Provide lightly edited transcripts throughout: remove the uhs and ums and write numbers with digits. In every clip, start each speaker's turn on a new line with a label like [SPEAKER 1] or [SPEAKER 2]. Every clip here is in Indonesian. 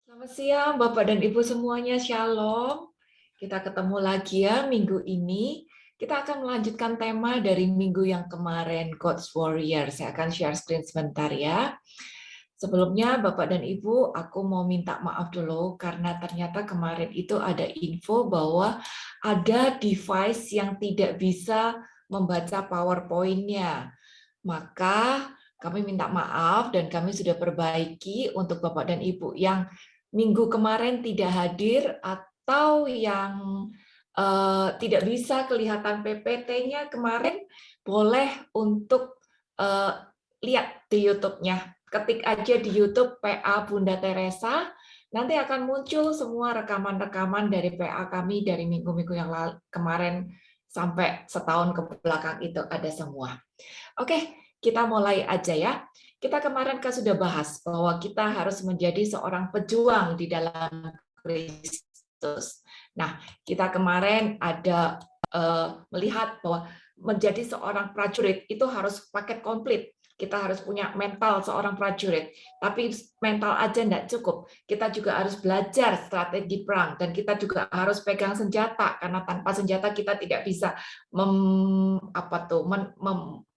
[SPEAKER 1] Selamat siang Bapak dan Ibu semuanya, Shalom. Kita ketemu lagi ya minggu ini. Kita akan melanjutkan tema dari minggu yang kemarin, God's Warrior. Saya akan share screen sebentar ya. Sebelumnya Bapak dan Ibu, aku mau minta maaf dulu karena ternyata kemarin itu ada info bahwa ada device yang tidak bisa membaca PowerPoint-nya. Maka kami minta maaf dan kami sudah perbaiki untuk Bapak dan Ibu yang minggu kemarin tidak hadir atau yang tidak bisa kelihatan PPT-nya kemarin, boleh untuk lihat di YouTube-nya. Ketik aja di YouTube PA Bunda Teresa, nanti akan muncul semua rekaman-rekaman dari PA kami dari minggu-minggu yang kemarin sampai setahun ke belakang itu ada semua. Oke, kita mulai aja ya. Kita kemarin kan sudah bahas bahwa kita harus menjadi seorang pejuang di dalam Kristus. Nah, kita kemarin ada melihat bahwa menjadi seorang prajurit itu harus paket komplit. Kita harus punya mental seorang prajurit. Tapi mental aja tidak cukup. Kita juga harus belajar strategi perang dan kita juga harus pegang senjata karena tanpa senjata kita tidak bisa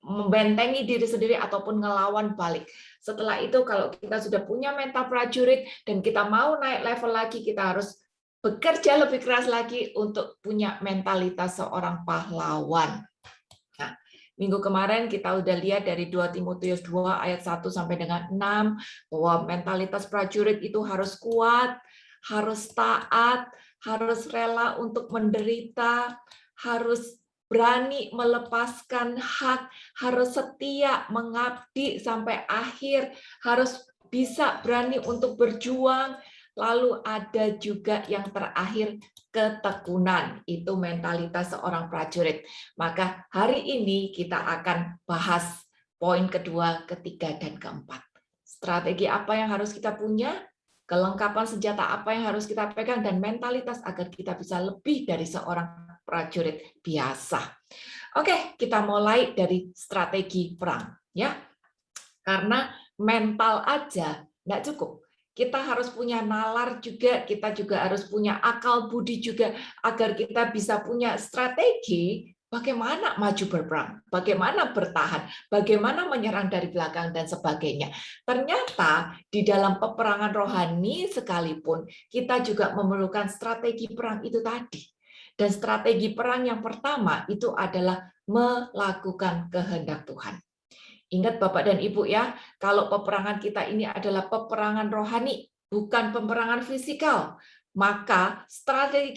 [SPEAKER 1] membentengi diri sendiri ataupun ngelawan balik. Setelah itu kalau kita sudah punya mental prajurit dan kita mau naik level lagi, kita harus bekerja lebih keras lagi untuk punya mentalitas seorang pahlawan. Nah, minggu kemarin kita udah lihat dari 2 Timotius 2 ayat 1 sampai dengan 6 bahwa mentalitas prajurit itu harus kuat, harus taat, harus rela untuk menderita, harus berani melepaskan hak, harus setia mengabdi sampai akhir, harus bisa berani untuk berjuang. Lalu ada juga yang terakhir, ketekunan. Itu mentalitas seorang prajurit. Maka hari ini kita akan bahas poin kedua, ketiga, dan keempat. Strategi apa yang harus kita punya, kelengkapan senjata apa yang harus kita pegang, dan mentalitas agar kita bisa lebih dari seorang prajurit biasa. Oke, kita mulai dari strategi perang, ya. Karena mental aja nggak cukup. Kita harus punya nalar juga, kita juga harus punya akal budi juga, agar kita bisa punya strategi bagaimana maju berperang, bagaimana bertahan, bagaimana menyerang dari belakang, dan sebagainya. Ternyata di dalam peperangan rohani sekalipun, kita juga memerlukan strategi perang itu tadi. Dan strategi perang yang pertama itu adalah melakukan kehendak Tuhan. Ingat Bapak dan Ibu ya, kalau peperangan kita ini adalah peperangan rohani, bukan peperangan fisikal, maka strategi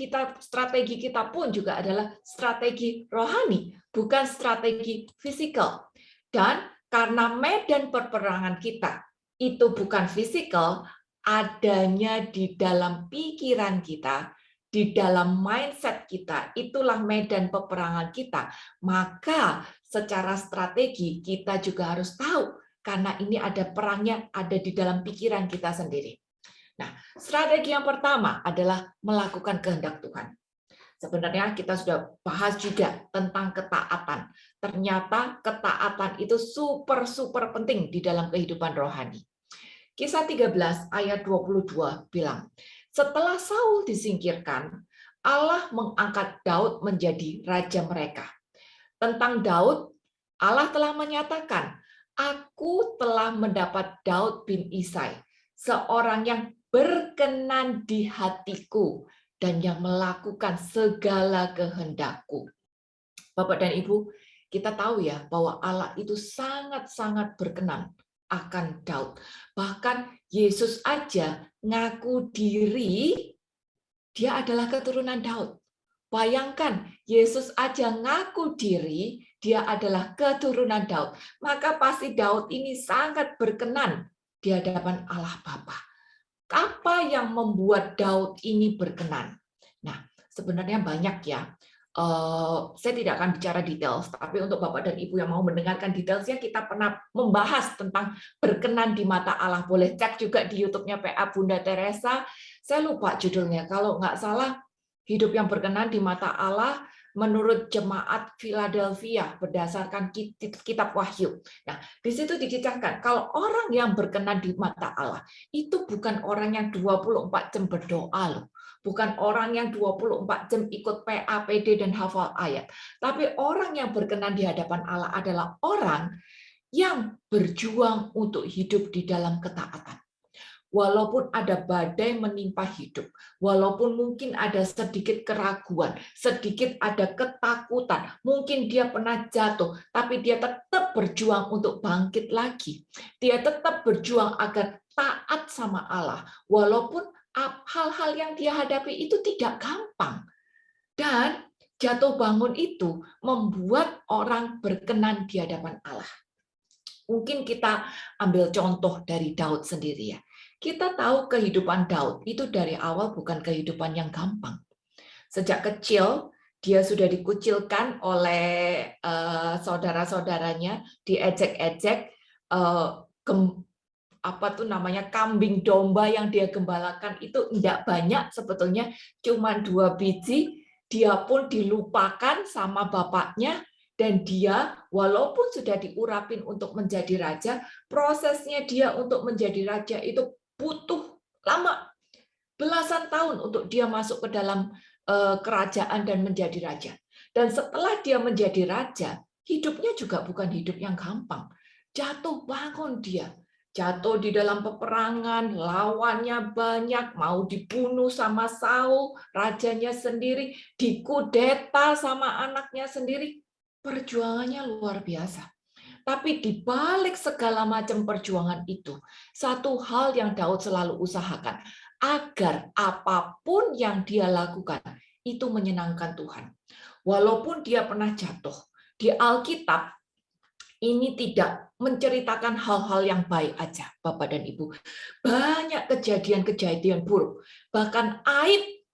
[SPEAKER 1] kita pun juga adalah strategi rohani, bukan strategi fisikal. Dan karena medan peperangan kita itu bukan fisikal, adanya di dalam pikiran kita, di dalam mindset kita, itulah medan peperangan kita. Maka secara strategi kita juga harus tahu karena ini ada perangnya ada di dalam pikiran kita sendiri. Nah, strategi yang pertama adalah melakukan kehendak Tuhan. Sebenarnya kita sudah bahas juga tentang ketaatan. Ternyata ketaatan itu super penting di dalam kehidupan rohani. Kisah 13 ayat 22 bilang, setelah Saul disingkirkan, Allah mengangkat Daud menjadi raja mereka. Tentang Daud, Allah telah menyatakan, aku telah mendapat Daud bin Isai, seorang yang berkenan di hatiku dan yang melakukan segala kehendakku. Bapak dan Ibu, kita tahu ya bahwa Allah itu sangat-sangat berkenan akan Daud. Bahkan Yesus aja ngaku diri dia adalah keturunan Daud. Bayangkan, Yesus aja ngaku diri dia adalah keturunan Daud. Maka pasti Daud ini sangat berkenan di hadapan Allah Bapa. Apa yang membuat Daud ini berkenan? Nah, sebenarnya banyak ya. Saya tidak akan bicara detail, tapi untuk Bapak dan Ibu yang mau mendengarkan detailsnya, kita pernah membahas tentang berkenan di mata Allah. Boleh cek juga di YouTube-nya PA Bunda Teresa. Saya lupa judulnya. Kalau nggak salah, hidup yang berkenan di mata Allah, menurut jemaat Philadelphia berdasarkan kitab Wahyu. Nah, di situ diceritakan kalau orang yang berkenan di mata Allah itu bukan orang yang 24 jam berdoa loh. Bukan orang yang 24 jam ikut PA, PD, dan hafal ayat. Tapi orang yang berkenan di hadapan Allah adalah orang yang berjuang untuk hidup di dalam ketaatan. Walaupun ada badai menimpa hidup, walaupun mungkin ada sedikit keraguan, sedikit ada ketakutan, mungkin dia pernah jatuh, tapi dia tetap berjuang untuk bangkit lagi. Dia tetap berjuang agar taat sama Allah, walaupun hal-hal yang dia hadapi itu tidak gampang. Dan jatuh bangun itu membuat orang berkenan di hadapan Allah. Mungkin kita ambil contoh dari Daud sendiri ya. Kita tahu kehidupan Daud itu dari awal bukan kehidupan yang gampang. Sejak kecil dia sudah dikucilkan oleh saudara-saudaranya, diejek-ejek, apa tuh namanya, kambing domba yang dia gembalakan itu tidak banyak sebetulnya, cuma 2 biji. Dia pun dilupakan sama bapaknya. Dan dia, walaupun sudah diurapin untuk menjadi raja, prosesnya dia untuk menjadi raja itu butuh lama. Belasan tahun untuk dia masuk ke dalam kerajaan dan menjadi raja. Dan setelah dia menjadi raja, hidupnya juga bukan hidup yang gampang. Jatuh bangun dia. Jatuh di dalam peperangan, lawannya banyak, mau dibunuh sama Saul, rajanya sendiri, dikudeta sama anaknya sendiri. Perjuangannya luar biasa. Tapi di balik segala macam perjuangan itu, satu hal yang Daud selalu usahakan, agar apapun yang dia lakukan, itu menyenangkan Tuhan. Walaupun dia pernah jatuh, di Alkitab, ini tidak menceritakan hal-hal yang baik aja, Bapak dan Ibu. Banyak kejadian-kejadian buruk. Bahkan aib,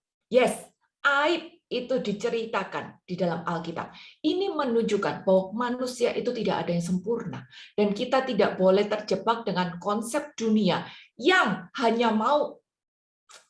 [SPEAKER 1] aib itu diceritakan di dalam Alkitab. Ini menunjukkan bahwa manusia itu tidak ada yang sempurna. Dan kita tidak boleh terjebak dengan konsep dunia yang hanya mau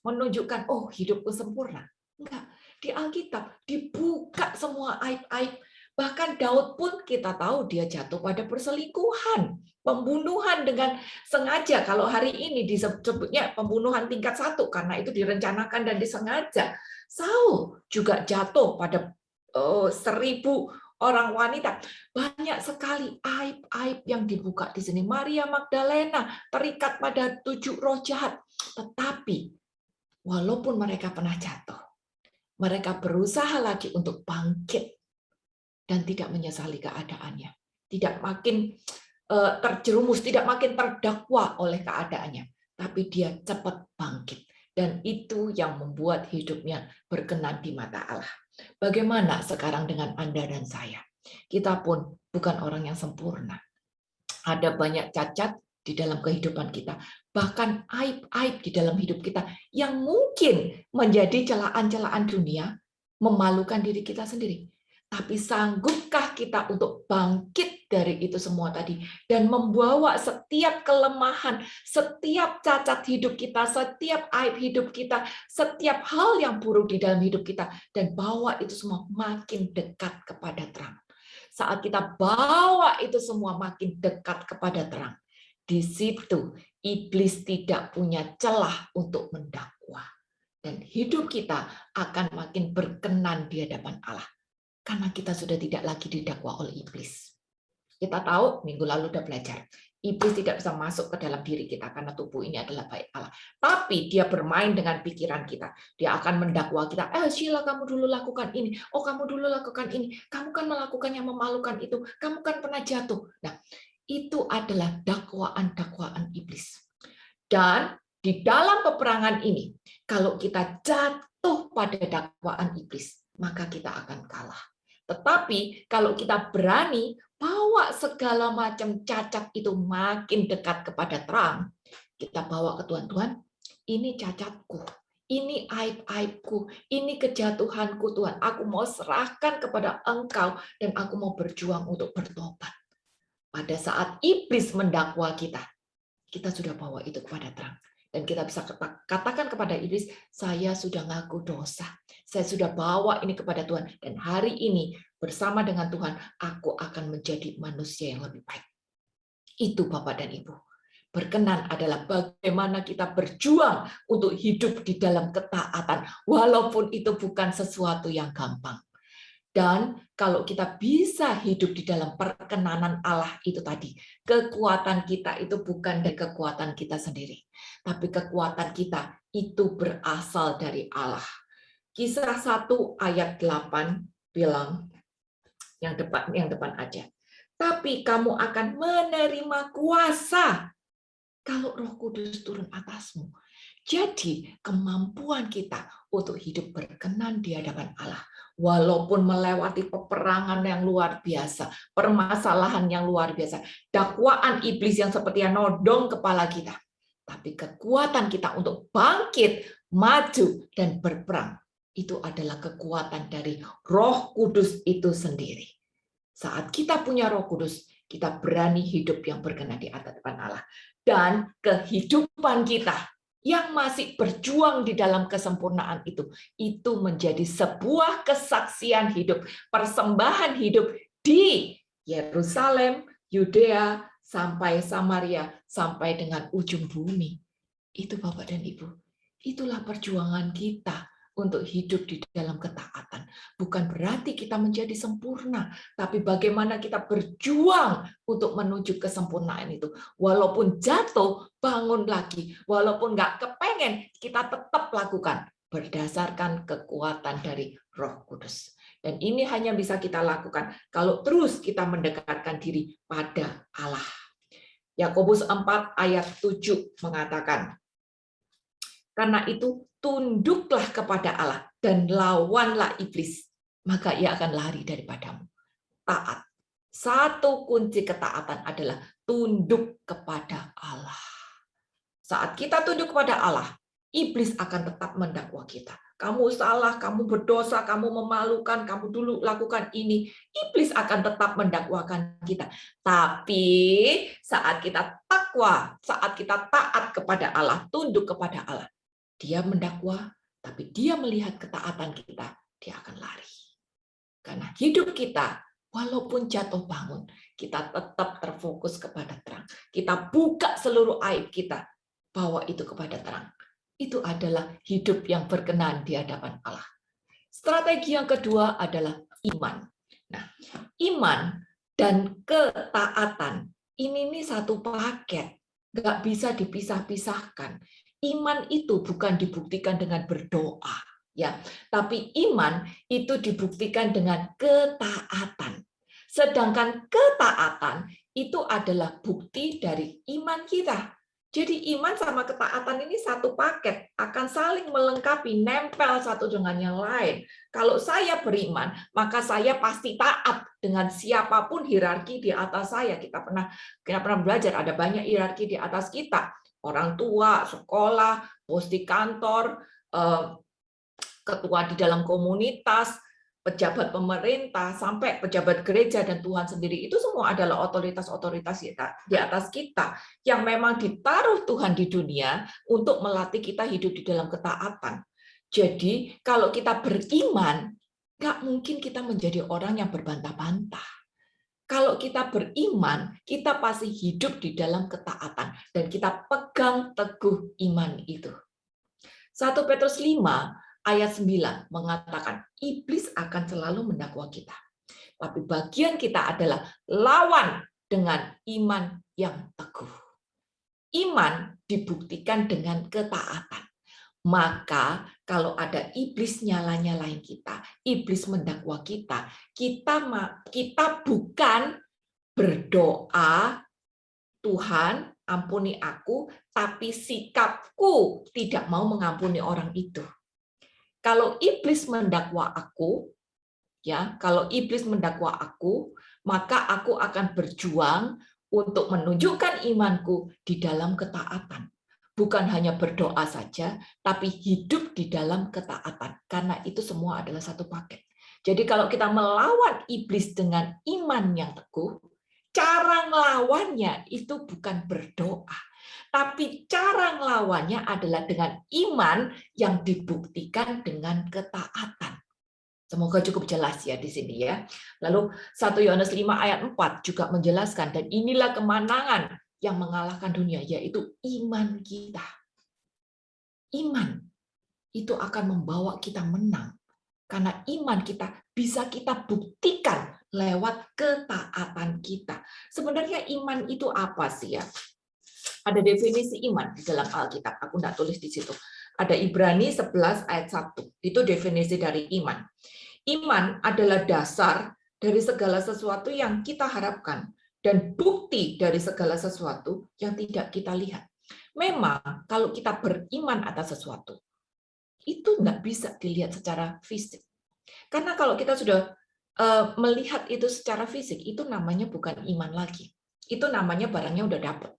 [SPEAKER 1] menunjukkan, oh hidupku sempurna. Enggak. Di Alkitab dibuka semua aib-aib. Bahkan Daud pun kita tahu dia jatuh pada perselingkuhan. Pembunuhan dengan sengaja. Kalau hari ini disebutnya pembunuhan tingkat 1 karena itu direncanakan dan disengaja. Saul juga jatuh pada 1000 orang wanita. Banyak sekali aib-aib yang dibuka di sini. Maria Magdalena terikat pada 7 roh jahat. Tetapi walaupun mereka pernah jatuh, mereka berusaha lagi untuk bangkit dan tidak menyesali keadaannya. Tidak makin terjerumus, tidak makin terdakwa oleh keadaannya. Tapi dia cepat bangkit. Dan itu yang membuat hidupnya berkenan di mata Allah. Bagaimana sekarang dengan Anda dan saya? Kita pun bukan orang yang sempurna. Ada banyak cacat di dalam kehidupan kita. Bahkan aib-aib di dalam hidup kita yang mungkin menjadi celaan-celaan dunia, memalukan diri kita sendiri. Tapi sanggupkah kita untuk bangkit dari itu semua tadi dan membawa setiap kelemahan, setiap cacat hidup kita, setiap aib hidup kita, setiap hal yang buruk di dalam hidup kita, dan bawa itu semua makin dekat kepada terang. Saat kita bawa itu semua makin dekat kepada terang, di situ iblis tidak punya celah untuk mendakwa. Dan hidup kita akan makin berkenan di hadapan Allah. Karena kita sudah tidak lagi didakwa oleh iblis. Kita tahu, minggu lalu udah belajar, iblis tidak bisa masuk ke dalam diri kita karena tubuh ini adalah bait Allah. Tapi dia bermain dengan pikiran kita. Dia akan mendakwa kita, Sheila kamu dulu lakukan ini, oh kamu dulu lakukan ini, kamu kan melakukan yang memalukan itu, kamu kan pernah jatuh. Nah, itu adalah dakwaan-dakwaan iblis. Dan di dalam peperangan ini, kalau kita jatuh pada dakwaan iblis, maka kita akan kalah. Tetapi kalau kita berani bawa segala macam cacat itu makin dekat kepada terang, kita bawa ke Tuhan, Tuhan, ini cacatku, ini aib-aibku, ini kejatuhanku Tuhan. Aku mau serahkan kepada Engkau dan aku mau berjuang untuk bertobat. Pada saat iblis mendakwa kita, kita sudah bawa itu kepada terang. Dan kita bisa katakan kepada iblis, saya sudah ngaku dosa. Saya sudah bawa ini kepada Tuhan. Dan hari ini bersama dengan Tuhan, aku akan menjadi manusia yang lebih baik. Itu Bapak dan Ibu. Berkenan adalah bagaimana kita berjuang untuk hidup di dalam ketaatan. Walaupun itu bukan sesuatu yang gampang. Dan kalau kita bisa hidup di dalam perkenanan Allah itu tadi, kekuatan kita itu bukan dari kekuatan kita sendiri, tapi kekuatan kita itu berasal dari Allah. Kisah 1 ayat 8 bilang, yang depan aja. Tapi kamu akan menerima kuasa kalau Roh Kudus turun atasmu. Jadi kemampuan kita untuk hidup berkenan di hadapan Allah, walaupun melewati peperangan yang luar biasa, permasalahan yang luar biasa, dakwaan iblis yang seperti nodong kepala kita, tapi kekuatan kita untuk bangkit, maju, dan berperang, itu adalah kekuatan dari Roh Kudus itu sendiri. Saat kita punya Roh Kudus, kita berani hidup yang berkenan di hadapan Allah. Dan kehidupan kita yang masih berjuang di dalam kesempurnaan itu menjadi sebuah kesaksian hidup, persembahan hidup di Yerusalem, Yudea, sampai Samaria, sampai dengan ujung bumi. Itu Bapak dan Ibu, itulah perjuangan kita untuk hidup di dalam ketaatan. Bukan berarti kita menjadi sempurna, tapi bagaimana kita berjuang untuk menuju kesempurnaan itu. Walaupun jatuh, bangun lagi. Walaupun nggak kepengen, kita tetap lakukan berdasarkan kekuatan dari Roh Kudus. Dan ini hanya bisa kita lakukan kalau terus kita mendekatkan diri pada Allah. Yakobus 4 ayat 7 mengatakan, karena itu tunduklah kepada Allah dan lawanlah iblis, maka ia akan lari daripadamu. Taat. Satu kunci ketaatan adalah tunduk kepada Allah. Saat kita tunduk kepada Allah, iblis akan tetap mendakwa kita. Kamu salah, kamu berdosa, kamu memalukan, kamu dulu lakukan ini. Iblis akan tetap mendakwakan kita. Tapi saat kita takwa, saat kita taat kepada Allah, tunduk kepada Allah, dia mendakwa, tapi dia melihat ketaatan kita, dia akan lari. Karena hidup kita, walaupun jatuh bangun, kita tetap terfokus kepada terang. Kita buka seluruh aib kita, bawa itu kepada terang. Itu adalah hidup yang berkenan di hadapan Allah. Strategi yang kedua adalah iman. Nah, iman dan ketaatan, ini satu paket, nggak bisa dipisah-pisahkan. Iman itu bukan dibuktikan dengan berdoa, ya, tapi iman itu dibuktikan dengan ketaatan. Sedangkan ketaatan itu adalah bukti dari iman kita. Jadi iman sama ketaatan ini satu paket, akan saling melengkapi, nempel satu dengan yang lain. Kalau saya beriman, maka saya pasti taat dengan siapapun hierarki di atas saya. Kita pernah belajar ada banyak hierarki di atas kita. Orang tua, sekolah, bos di kantor, ketua di dalam komunitas, pejabat pemerintah, sampai pejabat gereja dan Tuhan sendiri, itu semua adalah otoritas-otoritas di atas kita yang memang ditaruh Tuhan di dunia untuk melatih kita hidup di dalam ketaatan. Jadi kalau kita beriman, nggak mungkin kita menjadi orang yang berbantah-bantah. Kalau kita beriman, kita pasti hidup di dalam ketaatan dan kita pegang teguh iman itu. 1 Petrus 5 ayat 9 mengatakan, iblis akan selalu mendakwa kita. Tapi bagian kita adalah lawan dengan iman yang teguh. Iman dibuktikan dengan ketaatan. Maka kalau ada iblis nyala-nyalain kita, iblis mendakwa kita, kita bukan berdoa, Tuhan ampuni aku, tapi sikapku tidak mau mengampuni orang itu. Kalau iblis mendakwa aku, ya, kalau iblis mendakwa aku, maka aku akan berjuang untuk menunjukkan imanku di dalam ketaatan. Bukan hanya berdoa saja, tapi hidup di dalam ketaatan. Karena itu semua adalah satu paket. Jadi kalau kita melawan iblis dengan iman yang teguh, cara ngelawannya itu bukan berdoa, tapi cara ngelawannya adalah dengan iman yang dibuktikan dengan ketaatan. Semoga cukup jelas ya di sini ya. Lalu 1 Yohanes 5 ayat 4 juga menjelaskan, dan inilah kemenangan yang mengalahkan dunia, yaitu iman kita. Iman itu akan membawa kita menang. Karena iman kita bisa kita buktikan lewat ketaatan kita. Sebenarnya iman itu apa sih ya? Ada definisi iman di dalam Alkitab. Aku nggak tulis di situ. Ada Ibrani 11 ayat 1. Itu definisi dari iman. Iman adalah dasar dari segala sesuatu yang kita harapkan dan bukti dari segala sesuatu yang tidak kita lihat. Memang kalau kita beriman atas sesuatu, itu nggak bisa dilihat secara fisik. Karena kalau kita sudah melihat itu secara fisik, itu namanya bukan iman lagi. Itu namanya barangnya udah dapat.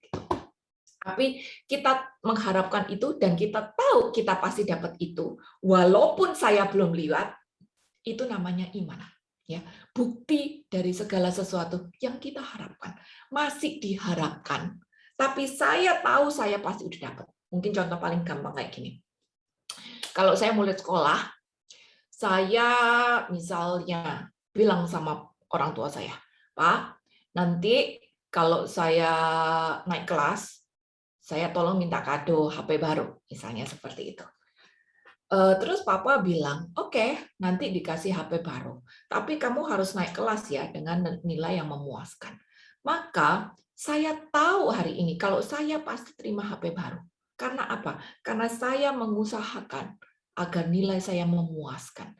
[SPEAKER 1] Tapi kita mengharapkan itu dan kita tahu kita pasti dapat itu, walaupun saya belum lihat, itu namanya iman. Ya, bukti dari segala sesuatu yang kita harapkan. Masih diharapkan, tapi saya tahu saya pasti udah dapat. Mungkin contoh paling gampang kayak gini. Kalau saya mulai sekolah, saya misalnya bilang sama orang tua saya, Pak, nanti kalau saya naik kelas, saya tolong minta kado HP baru, misalnya seperti itu. Terus Papa bilang, oke, nanti dikasih HP baru, tapi kamu harus naik kelas ya dengan nilai yang memuaskan. Maka saya tahu hari ini kalau saya pasti terima HP baru. Karena apa? Karena saya mengusahakan agar nilai saya memuaskan.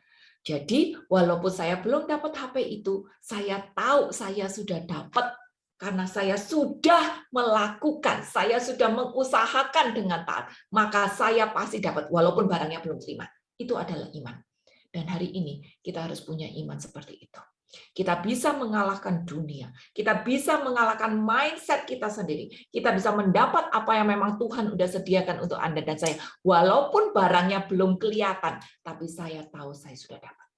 [SPEAKER 1] Jadi walaupun saya belum dapat HP itu, saya tahu saya sudah dapat karena saya sudah melakukan, saya sudah mengusahakan dengan taat, maka saya pasti dapat walaupun barangnya belum terima. Itu adalah iman. Dan hari ini kita harus punya iman seperti itu. Kita bisa mengalahkan dunia, kita bisa mengalahkan mindset kita sendiri, kita bisa mendapat apa yang memang Tuhan sudah sediakan untuk Anda dan saya, walaupun barangnya belum kelihatan, tapi saya tahu saya sudah dapat.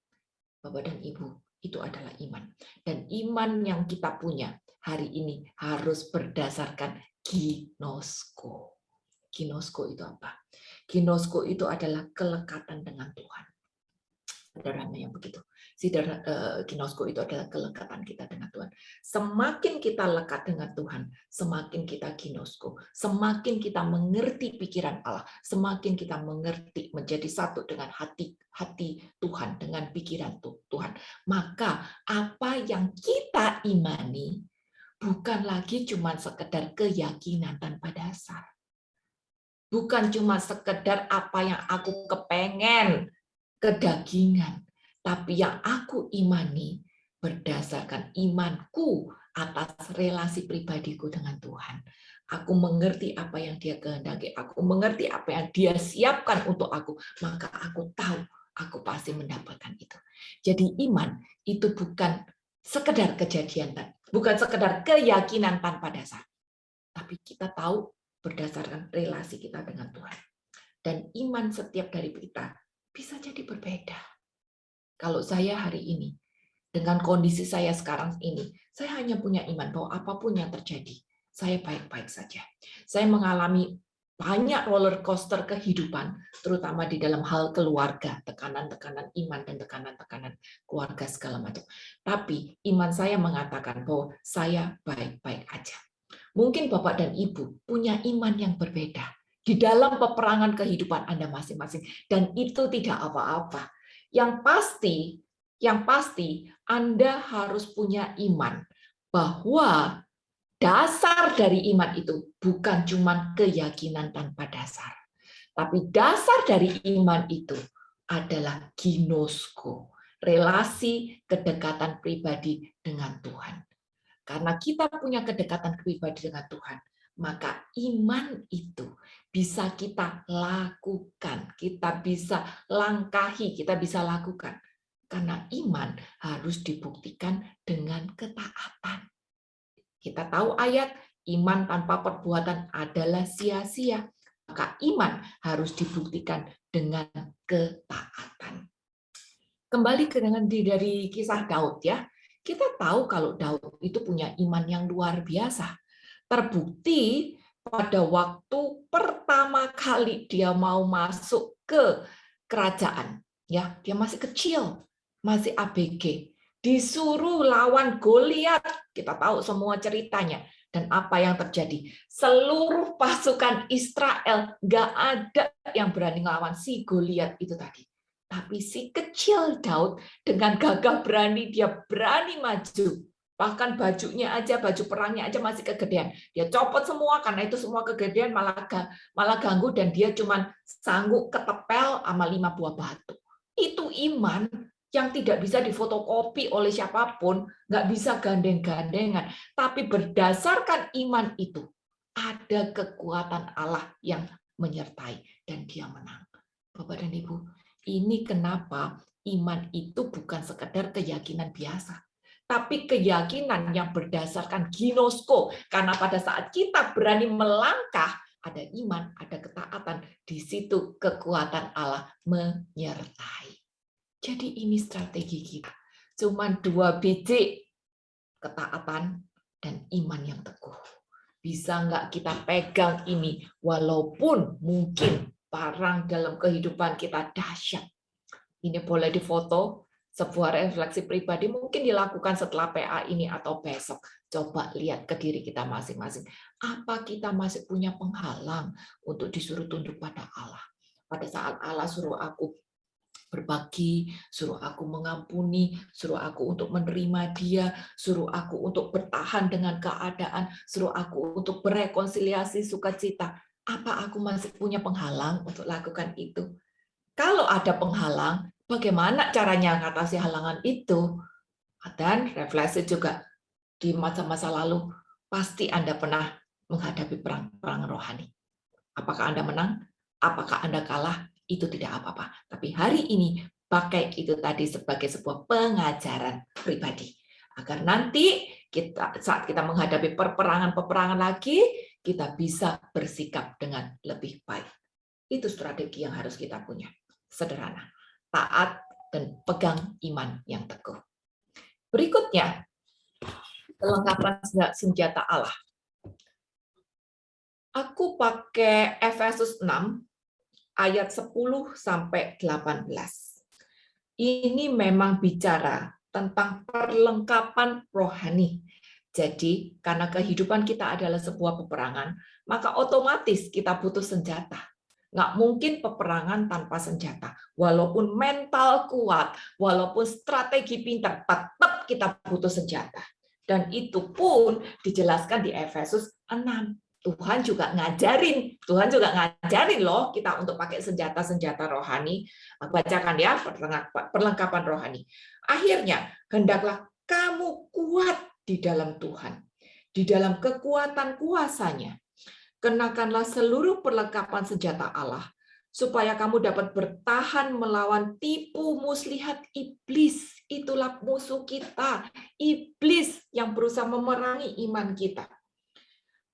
[SPEAKER 1] Bapak dan Ibu, itu adalah iman. Dan iman yang kita punya hari ini harus berdasarkan ginosko. Ginosko itu apa? Ginosko itu adalah kelekatan dengan Tuhan. Sederhana yang begitu. Ginosko itu adalah kelekatan kita dengan Tuhan. Semakin kita lekat dengan Tuhan, semakin kita ginosko. Semakin kita mengerti pikiran Allah, semakin kita mengerti menjadi satu dengan hati Tuhan, dengan pikiran Tuhan. Maka apa yang kita imani bukan lagi cuma sekedar keyakinan tanpa dasar. Bukan cuma sekedar apa yang aku kepengen, kedagingan, tapi yang aku imani berdasarkan imanku atas relasi pribadiku dengan Tuhan. Aku mengerti apa yang Dia kehendaki, aku mengerti apa yang Dia siapkan untuk aku, maka aku tahu aku pasti mendapatkan itu. Jadi iman itu bukan sekedar kejadian, bukan sekedar keyakinan tanpa dasar, tapi kita tahu berdasarkan relasi kita dengan Tuhan. Dan iman setiap dari kita bisa jadi berbeda. Kalau saya hari ini, dengan kondisi saya sekarang ini, saya hanya punya iman bahwa apapun yang terjadi, saya baik-baik saja. Saya mengalami banyak roller coaster kehidupan, terutama di dalam hal keluarga, tekanan-tekanan iman dan tekanan-tekanan keluarga segala macam. Tapi iman saya mengatakan bahwa saya baik-baik aja. Mungkin Bapak dan Ibu punya iman yang berbeda di dalam peperangan kehidupan Anda masing-masing, dan itu tidak apa-apa. Yang pasti Anda harus punya iman bahwa dasar dari iman itu bukan cuma keyakinan tanpa dasar, tapi dasar dari iman itu adalah ginosko, relasi kedekatan pribadi dengan Tuhan. Karena kita punya kedekatan pribadi dengan Tuhan, maka iman itu bisa kita lakukan, kita bisa langkahi, kita bisa lakukan. Karena iman harus dibuktikan dengan ketaatan. Kita tahu ayat, iman tanpa perbuatan adalah sia-sia. Maka iman harus dibuktikan dengan ketaatan. Kembali ke dari kisah Daud ya. Kita tahu kalau Daud itu punya iman yang luar biasa. Terbukti pada waktu pertama kali dia mau masuk ke kerajaan, ya, dia masih kecil, masih ABG, disuruh lawan Goliat. Kita tahu semua ceritanya. Dan apa yang terjadi? Seluruh pasukan Israel nggak ada yang berani ngelawan si Goliat itu tadi. Tapi si kecil Daud dengan gagah berani, dia berani maju. Bahkan bajunya aja, baju perangnya aja masih kegedean. Dia copot semua, karena itu semua kegedean malah ganggu, dan dia cuma sanggup ketepel sama 5 buah batu. Itu iman yang tidak bisa difotokopi oleh siapapun, nggak bisa gandeng-gandengan. Tapi berdasarkan iman itu, ada kekuatan Allah yang menyertai, dan dia menang. Bapak dan Ibu, ini kenapa iman itu bukan sekedar keyakinan biasa, tapi keyakinan yang berdasarkan ginosko. Karena pada saat kita berani melangkah, ada iman, ada ketaatan, di situ kekuatan Allah menyertai. Jadi ini strategi kita. Cuman 2 biji, ketaatan dan iman yang teguh. Bisa nggak kita pegang ini, walaupun mungkin barang dalam kehidupan kita dahsyat. Ini boleh difoto, sebuah refleksi pribadi mungkin dilakukan setelah PA ini atau besok. Coba lihat ke diri kita masing-masing. Apa kita masih punya penghalang untuk disuruh tunduk pada Allah? Pada saat Allah suruh aku berbagi, suruh aku mengampuni, suruh aku untuk menerima dia, suruh aku untuk bertahan dengan keadaan, suruh aku untuk berekonsiliasi sukacita. Apa aku masih punya penghalang untuk lakukan itu? Kalau ada penghalang, bagaimana caranya mengatasi halangan itu? Dan refleksi juga, di masa-masa lalu, pasti Anda pernah menghadapi perang rohani. Apakah Anda menang? Apakah Anda kalah? Itu tidak apa-apa. Tapi hari ini, pakai itu tadi sebagai sebuah pengajaran pribadi. Agar nanti saat kita menghadapi peperangan lagi, kita bisa bersikap dengan lebih baik. Itu strategi yang harus kita punya. Sederhana, taat, dan pegang iman yang teguh. Berikutnya, kelengkapan senjata Allah. Aku pakai Efesus 6 ayat 10 sampai 18. Ini memang bicara tentang perlengkapan rohani. Jadi, karena kehidupan kita adalah sebuah peperangan, maka otomatis kita butuh senjata. Nggak mungkin peperangan tanpa senjata. Walaupun mental kuat, walaupun strategi pintar, tetap kita butuh senjata. Dan itu pun dijelaskan di Efesus 6. Tuhan juga ngajarin loh kita untuk pakai senjata-senjata rohani. Aku bacakan ya, perlengkapan rohani. Akhirnya, hendaklah kamu kuat di dalam Tuhan, di dalam kekuatan kuasa-Nya. Kenakanlah seluruh perlengkapan senjata Allah, supaya kamu dapat bertahan melawan tipu muslihat iblis. Itulah musuh kita, iblis yang berusaha memerangi iman kita.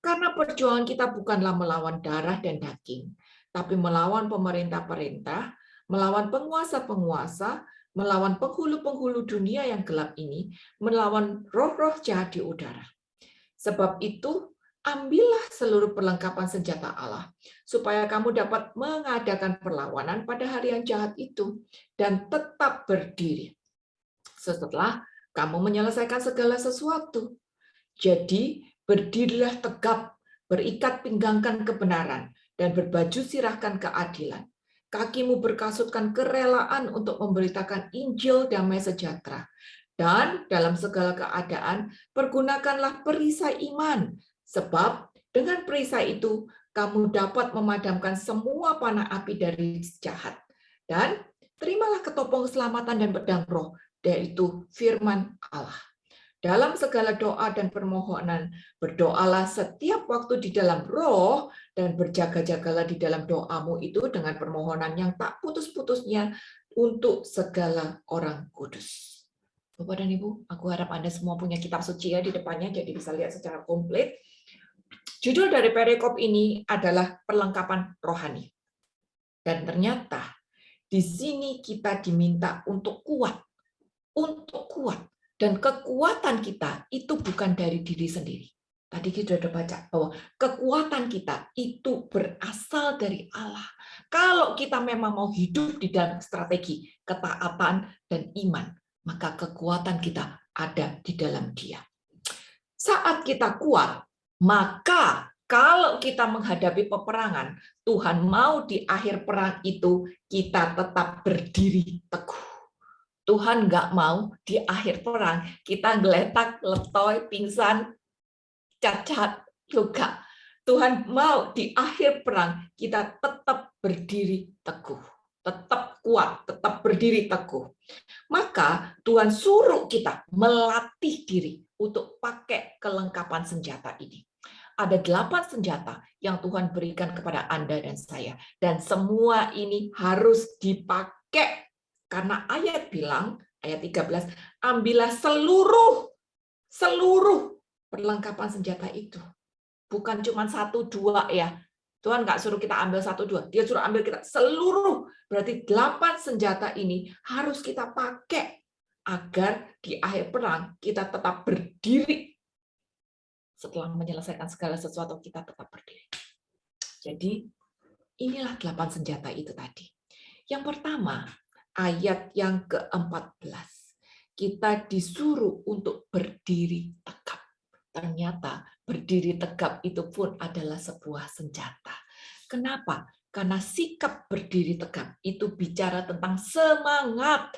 [SPEAKER 1] Karena perjuangan kita bukanlah melawan darah dan daging, tapi melawan pemerintah-pemerintah, melawan penguasa-penguasa, melawan penghulu-penghulu dunia yang gelap ini, melawan roh-roh jahat di udara. Sebab itu, ambillah seluruh perlengkapan senjata Allah, supaya kamu dapat mengadakan perlawanan pada hari yang jahat itu, dan tetap berdiri setelah kamu menyelesaikan segala sesuatu. Jadi, berdirilah tegap, berikat pinggangkan kebenaran, dan berbaju sirahkan keadilan. Kakimu berkasutkan kerelaan untuk memberitakan Injil damai sejahtera. Dan dalam segala keadaan, pergunakanlah perisai iman, sebab dengan perisai itu, kamu dapat memadamkan semua panah api dari jahat. Dan terimalah ketopong keselamatan dan pedang roh, yaitu firman Allah. Dalam segala doa dan permohonan, berdoalah setiap waktu di dalam roh, dan berjaga-jagalah di dalam doamu itu dengan permohonan yang tak putus-putusnya untuk segala orang kudus. Bapak dan Ibu, aku harap Anda semua punya kitab suci ya di depannya, jadi bisa lihat secara komplit. Judul dari perikop ini adalah perlengkapan rohani. Dan ternyata di sini kita diminta untuk kuat. Untuk kuat. Dan kekuatan kita itu bukan dari diri sendiri. Tadi kita sudah baca bahwa kekuatan kita itu berasal dari Allah. Kalau kita memang mau hidup di dalam strategi ketaatan dan iman, maka kekuatan kita ada di dalam Dia. Saat kita kuat, maka kalau kita menghadapi peperangan, Tuhan mau di akhir perang itu kita tetap berdiri teguh. Tuhan nggak mau di akhir perang kita geletak, letoy, pingsan, cacat, luka. Tuhan mau di akhir perang kita tetap berdiri teguh, tetap kuat, tetap berdiri teguh. Maka Tuhan suruh kita melatih diri untuk pakai kelengkapan senjata ini. Ada 8 senjata yang Tuhan berikan kepada Anda dan saya. Dan semua ini harus dipakai. Karena ayat bilang, ayat 13, ambillah seluruh perlengkapan senjata itu. Bukan cuma 1-2 ya. Tuhan nggak suruh kita ambil 1-2. Dia suruh ambil kita seluruh. Berarti 8 senjata ini harus kita pakai. Agar di akhir perang kita tetap berdiri. Setelah menyelesaikan segala sesuatu, kita tetap berdiri. Jadi, inilah 8 senjata itu tadi. Yang pertama, ayat yang ke-14. Kita disuruh untuk berdiri tegap. Ternyata berdiri tegap itu pun adalah sebuah senjata. Kenapa? Karena sikap berdiri tegap itu bicara tentang semangat.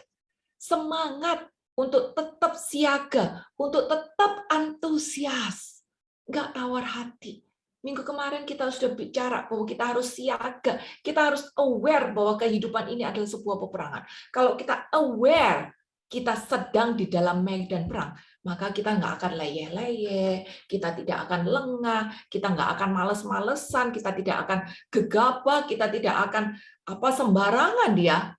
[SPEAKER 1] Semangat untuk tetap siaga, untuk tetap antusias. Nggak tawar hati. Minggu kemarin kita sudah bicara bahwa kita harus siaga, kita harus aware bahwa kehidupan ini adalah sebuah peperangan. Kalau kita aware, kita sedang di dalam medan perang, maka kita nggak akan leyeh-leyeh, kita tidak akan lengah, kita nggak akan males-malesan, kita tidak akan gegabah, kita tidak akan sembarangan dia.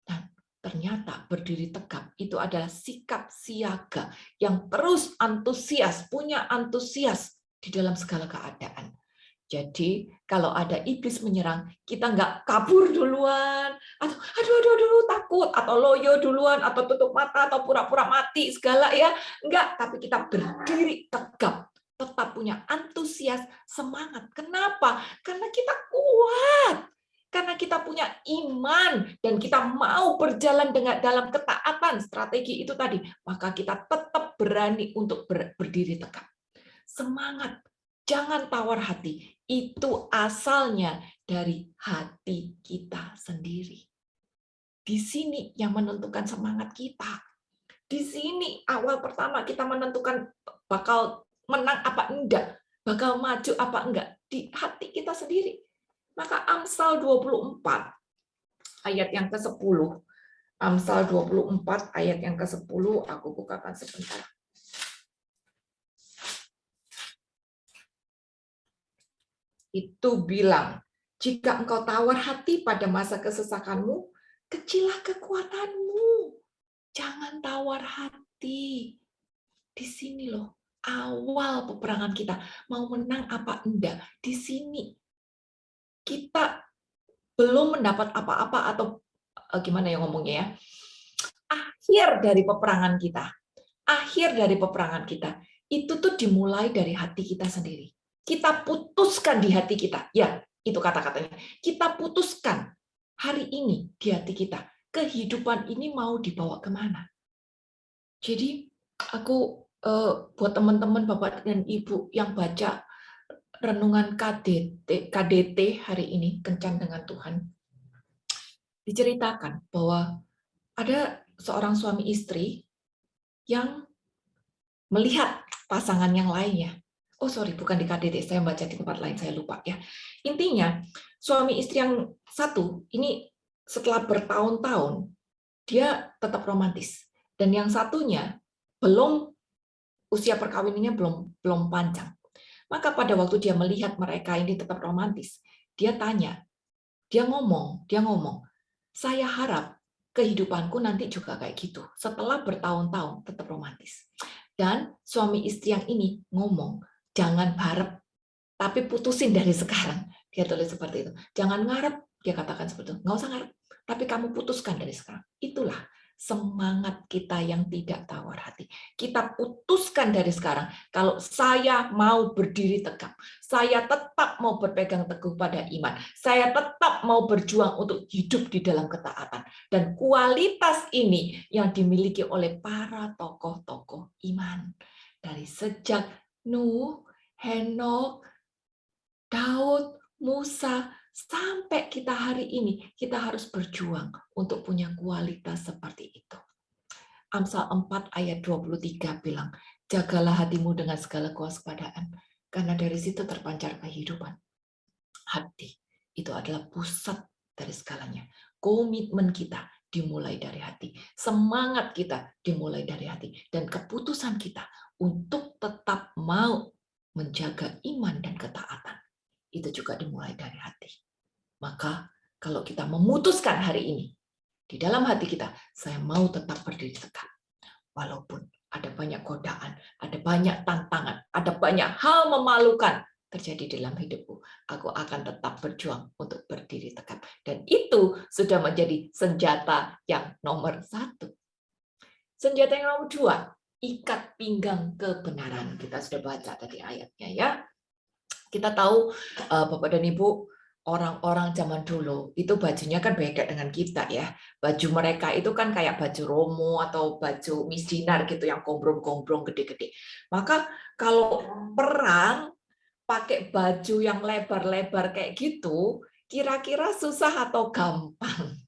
[SPEAKER 1] Dan ternyata berdiri tegap itu adalah sikap siaga yang terus antusias, punya antusias di dalam segala keadaan. Jadi kalau ada iblis menyerang, kita nggak kabur duluan, atau aduh takut, atau loyo duluan, atau tutup mata, atau pura-pura mati segala ya, enggak. Tapi kita berdiri tegap, tetap punya antusias, semangat. Kenapa? Karena kita kuat, karena kita punya iman dan kita mau berjalan dengan dalam ketaatan strategi itu tadi, maka kita tetap berani untuk berdiri tegap. Semangat, jangan tawar hati. Itu asalnya dari hati kita sendiri. Di sini yang menentukan semangat kita. Di sini awal pertama kita menentukan bakal menang apa enggak, bakal maju apa enggak, di hati kita sendiri. Maka Amsal 24 ayat yang ke-10. Amsal 24 ayat yang ke-10 aku bukakan sebentar. Itu bilang, jika engkau tawar hati pada masa kesesakanmu, kecillah kekuatanmu. Jangan tawar hati. Di sini loh, awal peperangan kita. Mau menang apa enggak, di sini. Kita belum mendapat apa-apa atau gimana ya ngomongnya ya. Akhir dari peperangan kita. Akhir dari peperangan kita. Itu tuh dimulai dari hati kita sendiri. Kita putuskan di hati kita. Ya, itu kata-katanya. Kita putuskan hari ini di hati kita. Kehidupan ini mau dibawa kemana? Jadi, aku buat teman-teman Bapak dan Ibu yang baca renungan KDT hari ini, Kencan dengan Tuhan, diceritakan bahwa ada seorang suami istri yang melihat pasangan yang lainnya. Oh sorry, bukan di KDT, saya baca di tempat lain, saya lupa ya. Intinya, suami istri yang satu, ini setelah bertahun-tahun, dia tetap romantis. Dan yang satunya, usia perkawinannya belum panjang. Maka pada waktu dia melihat mereka ini tetap romantis, dia tanya, dia ngomong, saya harap kehidupanku nanti juga kayak gitu. Setelah bertahun-tahun tetap romantis. Dan suami istri yang ini ngomong, jangan harap, tapi putusin dari sekarang. Dia tulis seperti itu. Jangan ngarep, dia katakan seperti itu. Nggak usah ngarep, tapi kamu putuskan dari sekarang. Itulah semangat kita yang tidak tawar hati. Kita putuskan dari sekarang, kalau saya mau berdiri tegak, saya tetap mau berpegang teguh pada iman, saya tetap mau berjuang untuk hidup di dalam ketaatan. Dan kualitas ini yang dimiliki oleh para tokoh-tokoh iman. Dari sejak Nuh, Henok, Daud, Musa, sampai kita hari ini, kita harus berjuang untuk punya kualitas seperti itu. Amsal 4 ayat 23 bilang, jagalah hatimu dengan segala kewaspadaan, karena dari situ terpancar kehidupan. Hati itu adalah pusat dari segalanya. Komitmen kita dimulai dari hati. Semangat kita dimulai dari hati. Dan keputusan kita untuk tetap mau menjaga iman dan ketaatan, itu juga dimulai dari hati. Maka kalau kita memutuskan hari ini, di dalam hati kita, saya mau tetap berdiri tegak. Walaupun ada banyak godaan, ada banyak tantangan, ada banyak hal memalukan terjadi dalam hidupku, aku akan tetap berjuang untuk berdiri tegak. Dan itu sudah menjadi senjata yang nomor 1. Senjata yang nomor 2, ikat pinggang kebenaran. Kita sudah baca tadi ayatnya ya. Kita tahu Bapak dan Ibu, orang-orang zaman dulu itu bajunya kan beda dengan kita ya. Baju mereka itu kan kayak baju Romo atau baju misdinar gitu yang gombrong-gombrong gede-gede. Maka kalau perang pakai baju yang lebar-lebar kayak gitu, kira-kira susah atau gampang?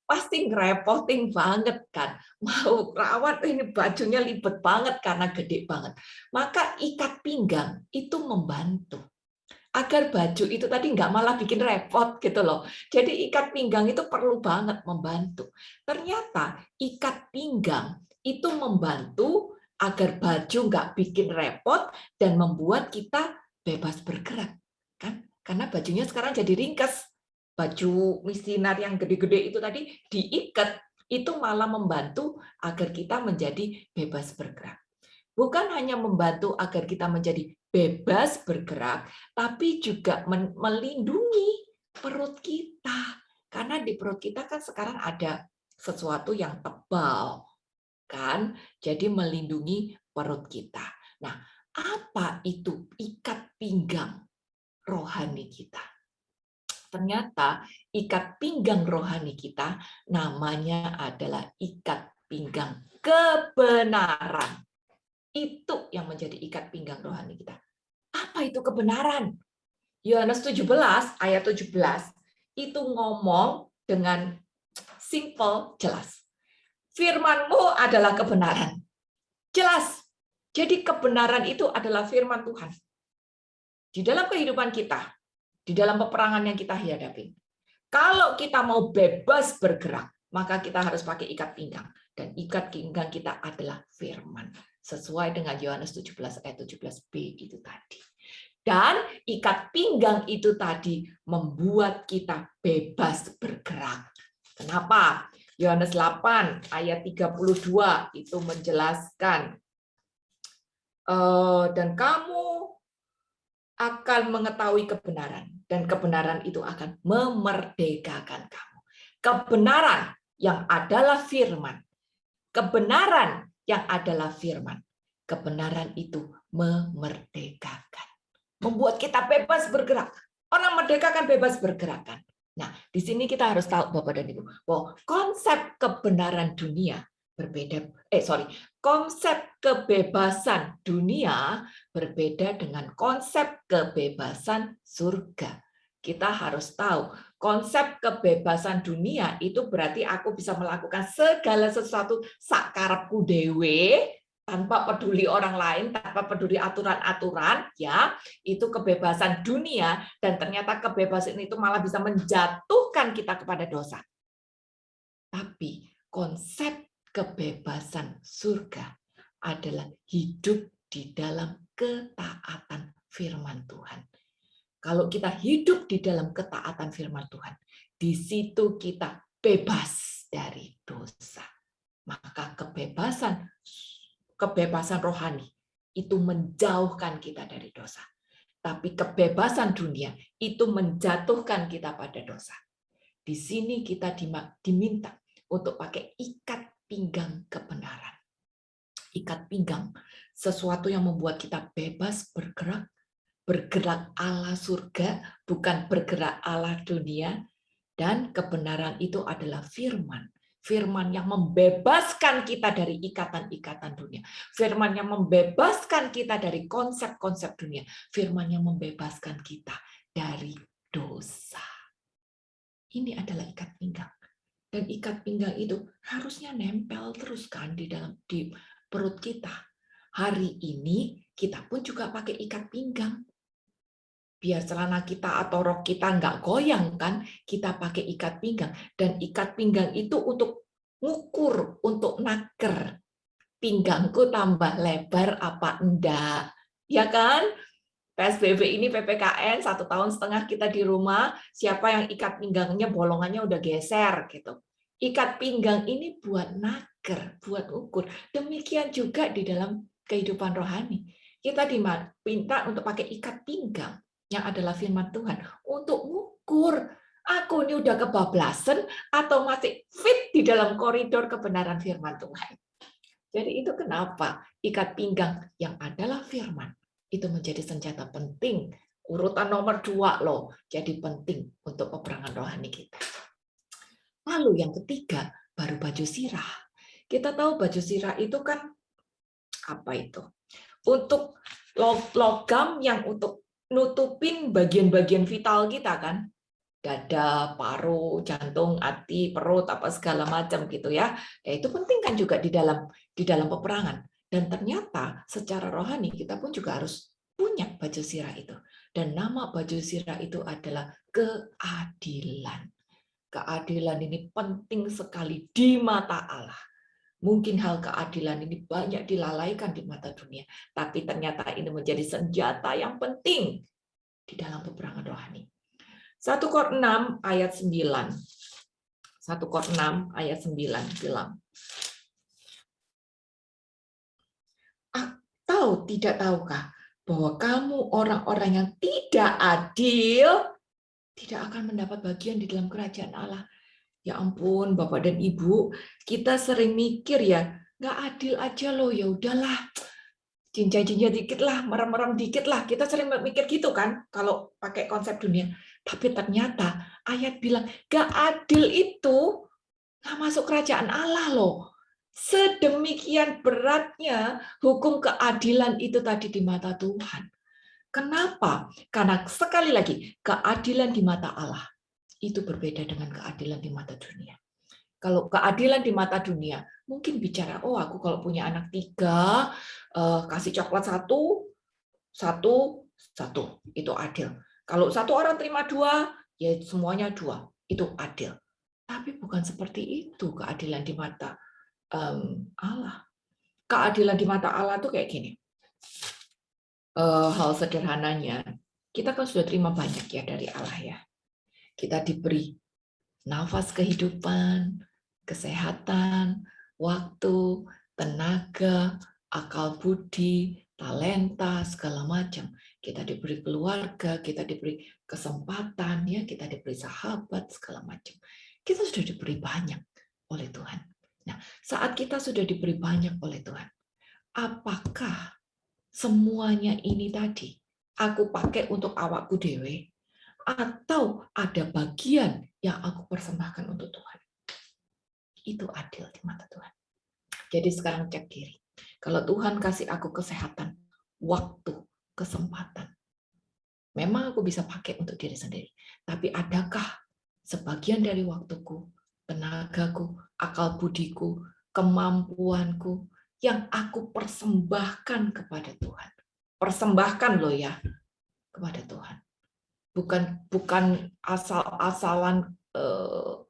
[SPEAKER 1] Pasti ngerepotin banget kan. Mau rawat ini bajunya libet banget karena gede banget. Maka ikat pinggang itu membantu agar baju itu tadi nggak malah bikin repot gitu loh. Jadi ikat pinggang itu perlu banget membantu. Ternyata ikat pinggang itu membantu agar baju nggak bikin repot dan membuat kita bebas bergerak, kan? Karena bajunya sekarang jadi ringkas. Baju misinar yang gede-gede itu tadi diikat, itu malah membantu agar kita menjadi bebas bergerak. Bukan hanya membantu agar kita menjadi bebas bergerak, tapi juga melindungi perut kita. Karena di perut kita kan sekarang ada sesuatu yang tebal, kan? Jadi melindungi perut kita. Nah, apa itu ikat pinggang rohani kita? Ternyata ikat pinggang rohani kita namanya adalah ikat pinggang kebenaran. Itu yang menjadi ikat pinggang rohani kita. Apa itu kebenaran? Yohanes 17 ayat 17 itu ngomong dengan simple, jelas. Firman-Mu adalah kebenaran. Jelas. Jadi kebenaran itu adalah firman Tuhan. Di dalam kehidupan kita, di dalam peperangan yang kita hadapi. Kalau kita mau bebas bergerak, maka kita harus pakai ikat pinggang. Dan ikat pinggang kita adalah firman. Sesuai dengan Yohanes 17 ayat 17b itu tadi. Dan ikat pinggang itu tadi membuat kita bebas bergerak. Kenapa? Yohanes 8 ayat 32 itu menjelaskan, dan kamu akan mengetahui kebenaran, dan kebenaran itu akan memerdekakan kamu. Kebenaran yang adalah firman. Kebenaran yang adalah firman. Kebenaran itu memerdekakan. Membuat kita bebas bergerak. Orang merdeka kan bebas bergerak kan. Nah, di sini kita harus tahu Bapak dan Ibu bahwa konsep kebenaran dunia berbeda. Konsep kebebasan dunia berbeda dengan konsep kebebasan surga. Kita harus tahu konsep kebebasan dunia itu berarti aku bisa melakukan segala sesuatu sakarepku dewe, tanpa peduli orang lain, tanpa peduli aturan-aturan, ya, itu kebebasan dunia, dan ternyata kebebasan itu malah bisa menjatuhkan kita kepada dosa. Tapi konsep kebebasan surga adalah hidup di dalam ketaatan firman Tuhan. Kalau kita hidup di dalam ketaatan firman Tuhan, di situ kita bebas dari dosa. Maka kebebasan rohani itu menjauhkan kita dari dosa. Tapi kebebasan dunia itu menjatuhkan kita pada dosa. Di sini kita diminta untuk pakai ikat pinggang kebenaran. Ikat pinggang, sesuatu yang membuat kita bebas bergerak, bergerak ala surga, bukan bergerak ala dunia, dan kebenaran itu adalah firman. Firman yang membebaskan kita dari ikatan-ikatan dunia. Firman yang membebaskan kita dari konsep-konsep dunia. Firman yang membebaskan kita dari dosa. Ini adalah ikat pinggang. Dan ikat pinggang itu harusnya nempel terus kan di perut kita. Hari ini kita pun juga pakai ikat pinggang. Biar celana kita atau rok kita nggak goyang kan, kita pakai ikat pinggang. Dan ikat pinggang itu untuk ngukur, untuk naker. Pinggangku tambah lebar apa enggak. Ya kan? PSBB ini PPKN 1,5 tahun kita di rumah, siapa yang ikat pinggangnya bolongannya udah geser gitu. Ikat pinggang ini buat naker, buat ukur. Demikian juga di dalam kehidupan rohani. Kita diminta untuk pakai ikat pinggang yang adalah firman Tuhan untuk mengukur aku ini udah kebablasan atau masih fit di dalam koridor kebenaran firman Tuhan. Jadi itu kenapa ikat pinggang yang adalah firman itu menjadi senjata penting, urutan nomor 2 loh, jadi penting untuk peperangan rohani kita. Lalu yang ketiga, baru baju sirah. Kita tahu baju sirah itu kan apa itu? Untuk logam yang untuk nutupin bagian-bagian vital kita kan. Dada, paru, jantung, hati, perut, apa segala macam gitu ya. Itu penting kan juga di dalam peperangan. Dan ternyata secara rohani kita pun juga harus punya baju sirah itu. Dan nama baju sirah itu adalah keadilan. Keadilan ini penting sekali di mata Allah. Mungkin hal keadilan ini banyak dilalaikan di mata dunia, tapi ternyata ini menjadi senjata yang penting di dalam peperangan rohani. 1 Kor 6 ayat 9. 1 Kor 6 ayat 9 bilang, atau tidak tahukah bahwa kamu orang-orang yang tidak adil tidak akan mendapat bagian di dalam kerajaan Allah. Ya ampun, Bapak dan Ibu, kita sering mikir ya, nggak adil aja loh, ya udahlah, cincang-cincang dikit lah, merem-merem dikit lah. Kita sering mikir gitu kan, kalau pakai konsep dunia. Tapi ternyata ayat bilang, nggak adil itu nggak masuk kerajaan Allah loh. Sedemikian beratnya hukum keadilan itu tadi di mata Tuhan. Kenapa? Karena sekali lagi, keadilan di mata Allah itu berbeda dengan keadilan di mata dunia. Kalau keadilan di mata dunia, mungkin bicara, oh aku kalau punya anak 3, kasih coklat 1, itu adil. Kalau 1 orang terima 2, ya semuanya 2, itu adil. Tapi bukan seperti itu keadilan di mata Allah. Keadilan di mata Allah itu kayak gini. Hal sederhananya, kita kan sudah terima banyak ya dari Allah ya. Kita diberi nafas kehidupan, kesehatan, waktu, tenaga, akal budi, talenta, segala macam. Kita diberi keluarga, kita diberi kesempatan, ya, kita diberi sahabat, segala macam. Kita sudah diberi banyak oleh Tuhan. Nah, saat kita sudah diberi banyak oleh Tuhan, apakah semuanya ini tadi aku pakai untuk awakku dewe, atau ada bagian yang aku persembahkan untuk Tuhan? Itu adil di mata Tuhan. Jadi sekarang cek diri. Kalau Tuhan kasih aku kesehatan, waktu, kesempatan, memang aku bisa pakai untuk diri sendiri. Tapi adakah sebagian dari waktuku, tenagaku, akal budiku, kemampuanku yang aku persembahkan kepada Tuhan? Persembahkan loh ya, kepada Tuhan. Bukan asal-asalan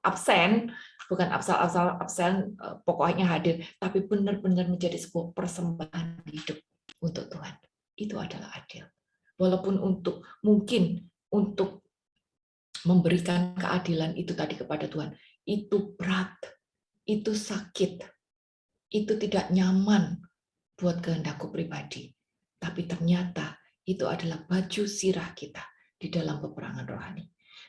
[SPEAKER 1] absen, bukan asal-asal absen, pokoknya hadir, tapi benar-benar menjadi sebuah persembahan hidup untuk Tuhan. Itu adalah adil. Walaupun mungkin untuk memberikan keadilan itu tadi kepada Tuhan, itu berat, itu sakit, itu tidak nyaman buat kehendakku pribadi. Tapi ternyata itu adalah baju sirah kita di dalam peperangan rohani.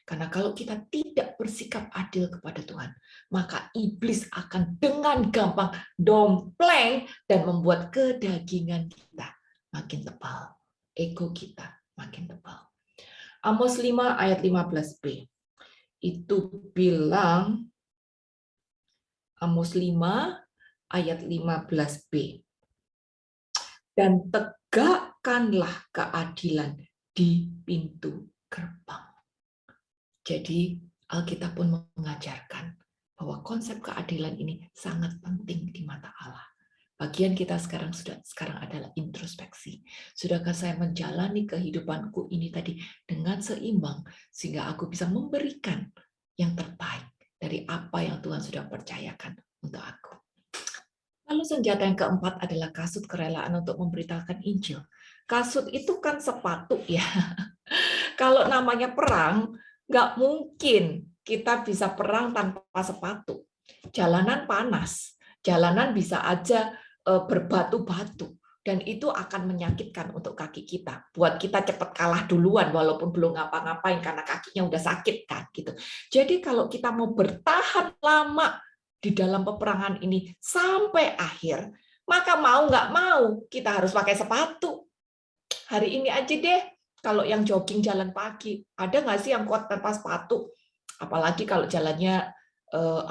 [SPEAKER 1] Karena kalau kita tidak bersikap adil kepada Tuhan, maka iblis akan dengan gampang dompleng dan membuat kedagingan kita makin tebal, ego kita makin tebal. Amos 5 ayat 15b itu bilang, Amos 5 ayat 15b, dan tegakkanlah keadilan di pintu gerbang. Jadi Alkitab pun mengajarkan bahwa konsep keadilan ini sangat penting di mata Allah. Bagian kita sekarang adalah introspeksi. Sudahkah saya menjalani kehidupanku ini tadi dengan seimbang sehingga aku bisa memberikan yang terbaik dari apa yang Tuhan sudah percayakan untuk aku. Lalu senjata yang keempat adalah kasut kerelaan untuk memberitakan Injil. Kasut itu kan sepatu ya. Kalau namanya perang, nggak mungkin kita bisa perang tanpa sepatu. Jalanan panas, jalanan bisa aja berbatu-batu, dan itu akan menyakitkan untuk kaki kita. Buat kita cepat kalah duluan walaupun belum ngapa-ngapain karena kakinya udah sakit kan gitu. Jadi kalau kita mau bertahan lama di dalam peperangan ini sampai akhir, maka mau nggak mau kita harus pakai sepatu. Hari ini aja deh, kalau yang jogging jalan pagi, ada nggak sih yang kuat tanpa sepatu? Apalagi kalau jalannya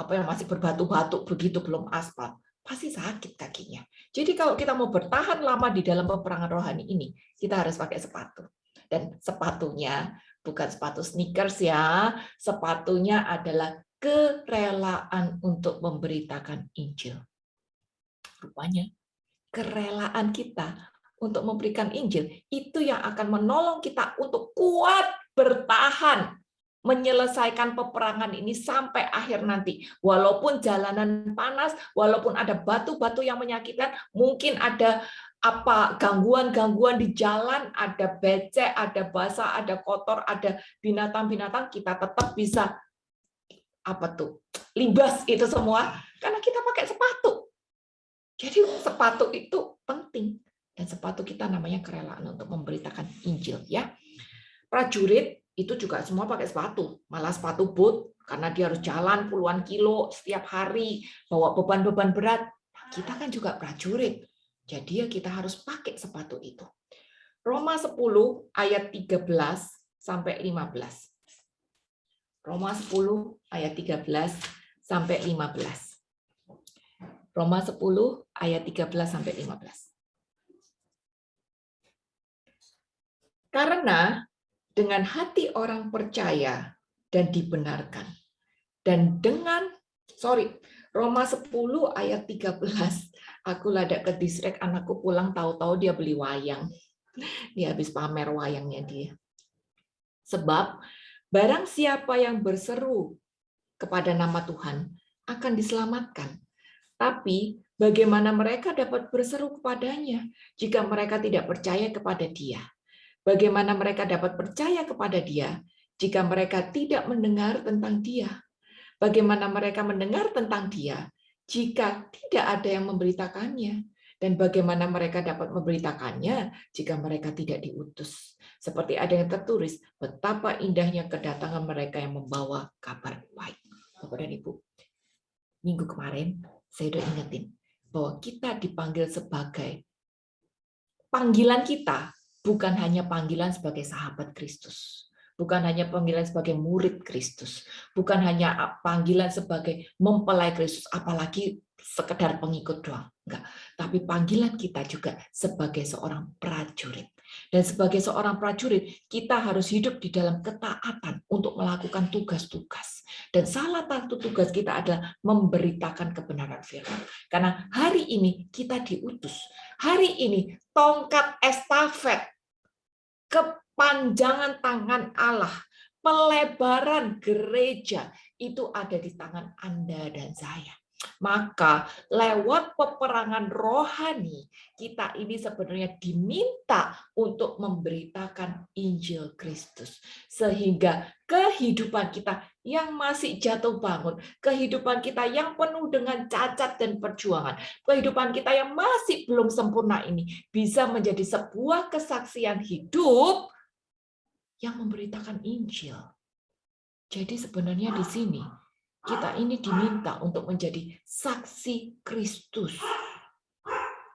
[SPEAKER 1] yang masih berbatu-batu begitu, belum aspal, pasti sakit kakinya. Jadi kalau kita mau bertahan lama di dalam peperangan rohani ini, kita harus pakai sepatu. Dan sepatunya bukan sepatu sneakers ya, sepatunya adalah kerelaan untuk memberitakan Injil. Rupanya kerelaan kita untuk memberikan Injil, itu yang akan menolong kita untuk kuat bertahan, menyelesaikan peperangan ini sampai akhir nanti. Walaupun jalanan panas, walaupun ada batu-batu yang menyakitkan, mungkin ada gangguan-gangguan di jalan, ada becek, ada basah, ada kotor, ada binatang-binatang, kita tetap bisa libas itu semua karena kita pakai sepatu. Jadi sepatu itu penting. Dan sepatu kita namanya kerelaan untuk memberitakan Injil ya. Prajurit itu juga semua pakai sepatu, malah sepatu boot karena dia harus jalan puluhan kilo setiap hari, bawa beban-beban berat. Kita kan juga prajurit. Jadi ya kita harus pakai sepatu itu. Roma 10 ayat 13 sampai 15. Roma 10 ayat 13 sampai 15. Roma 10 ayat 13 sampai 15. Karena dengan hati orang percaya dan dibenarkan. Dan Roma 10 ayat 13. Aku lada ke distrik, anakku pulang tahu-tahu dia beli wayang. Dia habis pamer wayangnya dia. Sebab barang siapa yang berseru kepada nama Tuhan akan diselamatkan. Tapi bagaimana mereka dapat berseru kepadanya jika mereka tidak percaya kepada Dia? Bagaimana mereka dapat percaya kepada Dia jika mereka tidak mendengar tentang Dia? Bagaimana mereka mendengar tentang Dia jika tidak ada yang memberitakannya? Dan bagaimana mereka dapat memberitakannya jika mereka tidak diutus? Seperti ada yang tertulis, betapa indahnya kedatangan mereka yang membawa kabar baik. Bapak dan Ibu, minggu kemarin saya sudah ingetin bahwa kita dipanggil sebagai panggilan kita. Bukan hanya panggilan sebagai sahabat Kristus, bukan hanya panggilan sebagai murid Kristus, bukan hanya panggilan sebagai mempelai Kristus, apalagi sekedar pengikut doang. Enggak. Tapi panggilan kita juga sebagai seorang prajurit. Dan sebagai seorang prajurit, kita harus hidup di dalam ketaatan untuk melakukan tugas-tugas. Dan salah satu tugas kita adalah memberitakan kebenaran firman. Karena hari ini kita diutus. Hari ini tongkat estafet, kepanjangan tangan Allah, pelebaran gereja itu ada di tangan Anda dan saya. Maka lewat peperangan rohani, kita ini sebenarnya diminta untuk memberitakan Injil Kristus. Sehingga kehidupan kita yang masih jatuh bangun, kehidupan kita yang penuh dengan cacat dan perjuangan, kehidupan kita yang masih belum sempurna ini bisa menjadi sebuah kesaksian hidup yang memberitakan Injil. Jadi sebenarnya di sini kita ini diminta untuk menjadi saksi Kristus,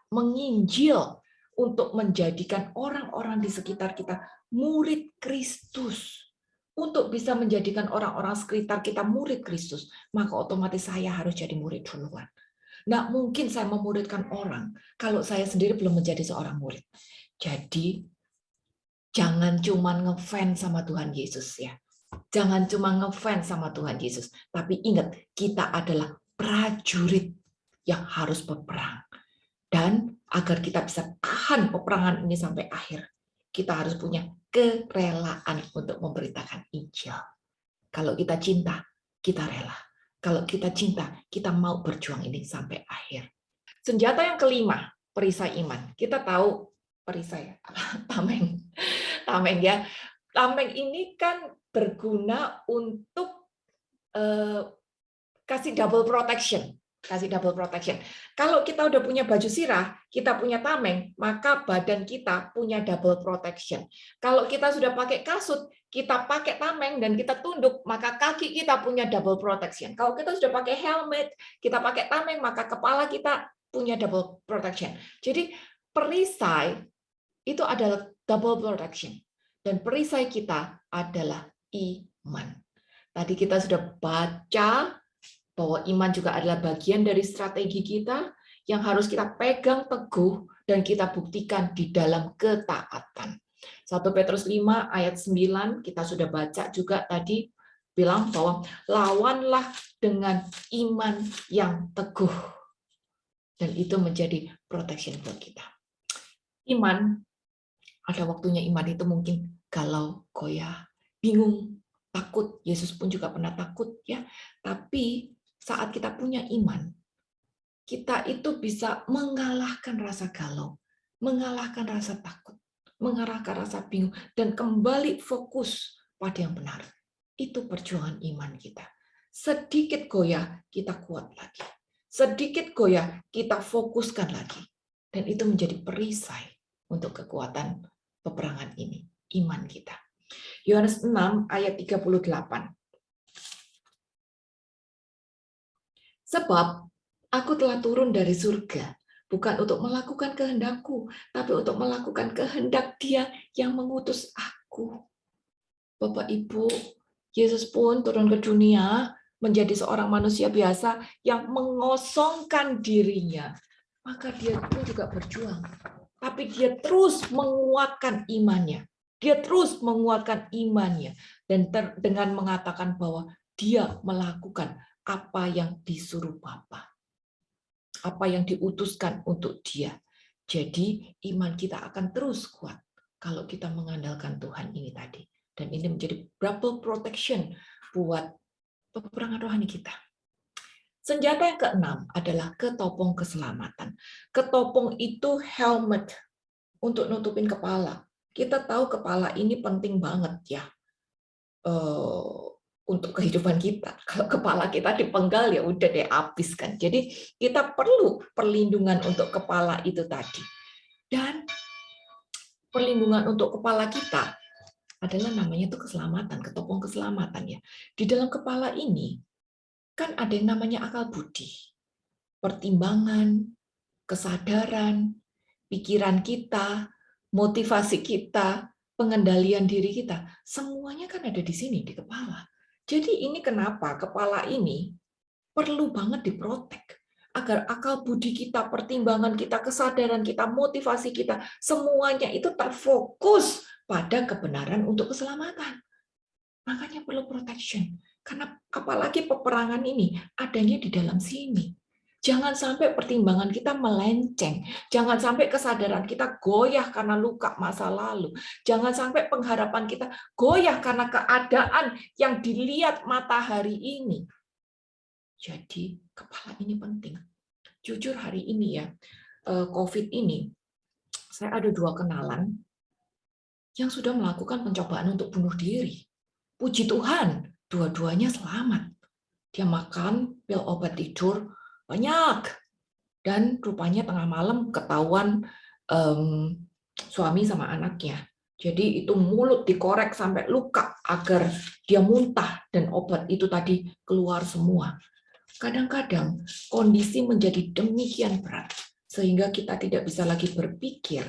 [SPEAKER 1] menginjil untuk menjadikan orang-orang di sekitar kita murid Kristus. Untuk bisa menjadikan orang-orang sekitar kita murid Kristus, maka otomatis saya harus jadi murid duluan. Nggak mungkin saya memuridkan orang kalau saya sendiri belum menjadi seorang murid. Jadi jangan cuma ngefans sama Tuhan Yesus ya. Jangan cuma ngefans sama Tuhan Yesus, tapi ingat kita adalah prajurit yang harus berperang. Dan agar kita bisa tahan peperangan ini sampai akhir, kita harus punya kerelaan untuk memberitakan Injil. Kalau kita cinta, kita rela. Kalau kita cinta, kita mau berjuang ini sampai akhir. Senjata yang kelima, perisai iman. Kita tahu perisai, tameng. Tameng ya. Tameng ini kan berguna untuk kasih double protection. Kalau kita udah punya baju sirah, kita punya tameng, maka badan kita punya double protection. Kalau kita sudah pakai kasut, kita pakai tameng dan kita tunduk, maka kaki kita punya double protection. Kalau kita sudah pakai helmet, kita pakai tameng, maka kepala kita punya double protection. Jadi perisai itu adalah double protection. Dan perisai kita adalah iman. Tadi kita sudah baca bahwa iman juga adalah bagian dari strategi kita yang harus kita pegang teguh dan kita buktikan di dalam ketaatan. 1 Petrus 5 ayat 9 kita sudah baca juga tadi bilang bahwa lawanlah dengan iman yang teguh. Dan itu menjadi protection buat kita. Iman, ada waktunya iman itu mungkin galau, goyah, bingung, takut. Yesus pun juga pernah takut ya. Tapi saat kita punya iman, kita itu bisa mengalahkan rasa galau, mengalahkan rasa takut, mengalahkan rasa bingung, dan kembali fokus pada yang benar. Itu perjuangan iman kita. Sedikit goyah, kita kuat lagi. Sedikit goyah, kita fokuskan lagi. Dan itu menjadi perisai untuk kekuatan peperangan ini, iman kita. Yohanes 6 ayat 38. Sebab aku telah turun dari surga, bukan untuk melakukan kehendakku, tapi untuk melakukan kehendak Dia yang mengutus aku. Bapak Ibu, Yesus pun turun ke dunia menjadi seorang manusia biasa yang mengosongkan dirinya. Maka dia pun juga berjuang. Tapi dia terus menguatkan imannya. Dia terus menguatkan imannya. Dan dengan mengatakan bahwa dia melakukan apa yang disuruh Bapa, apa yang diutuskan untuk dia. Jadi iman kita akan terus kuat kalau kita mengandalkan Tuhan ini tadi. Dan ini menjadi double protection buat peperangan rohani kita. Senjata yang keenam adalah ketopong keselamatan. Ketopong itu helmet untuk nutupin kepala. Kita tahu kepala ini penting banget ya. Untuk kehidupan kita. Kalau kepala kita dipenggal ya udah deh habis kan. Jadi kita perlu perlindungan untuk kepala itu tadi. Dan perlindungan untuk kepala kita adalah namanya itu keselamatan, ketopong keselamatan ya. Di dalam kepala ini kan ada yang namanya akal budi, pertimbangan, kesadaran, pikiran kita, motivasi kita, pengendalian diri kita, semuanya kan ada di sini di kepala. Jadi ini kenapa kepala ini perlu banget diprotek agar akal budi kita, pertimbangan kita, kesadaran kita, motivasi kita, semuanya itu terfokus pada kebenaran untuk keselamatan. Makanya perlu protection. Karena apalagi peperangan ini adanya di dalam sini. Jangan sampai pertimbangan kita melenceng. Jangan sampai kesadaran kita goyah karena luka masa lalu. Jangan sampai pengharapan kita goyah karena keadaan yang dilihat matahari ini. Jadi kepala ini penting. Jujur hari ini ya, COVID ini, saya ada 2 kenalan yang sudah melakukan pencobaan untuk bunuh diri. Puji Tuhan, dua-duanya selamat. Dia makan pil obat tidur banyak. Dan rupanya tengah malam ketahuan suami sama anaknya. Jadi itu mulut dikorek sampai luka agar dia muntah dan obat itu tadi keluar semua. Kadang-kadang kondisi menjadi demikian berat sehingga kita tidak bisa lagi berpikir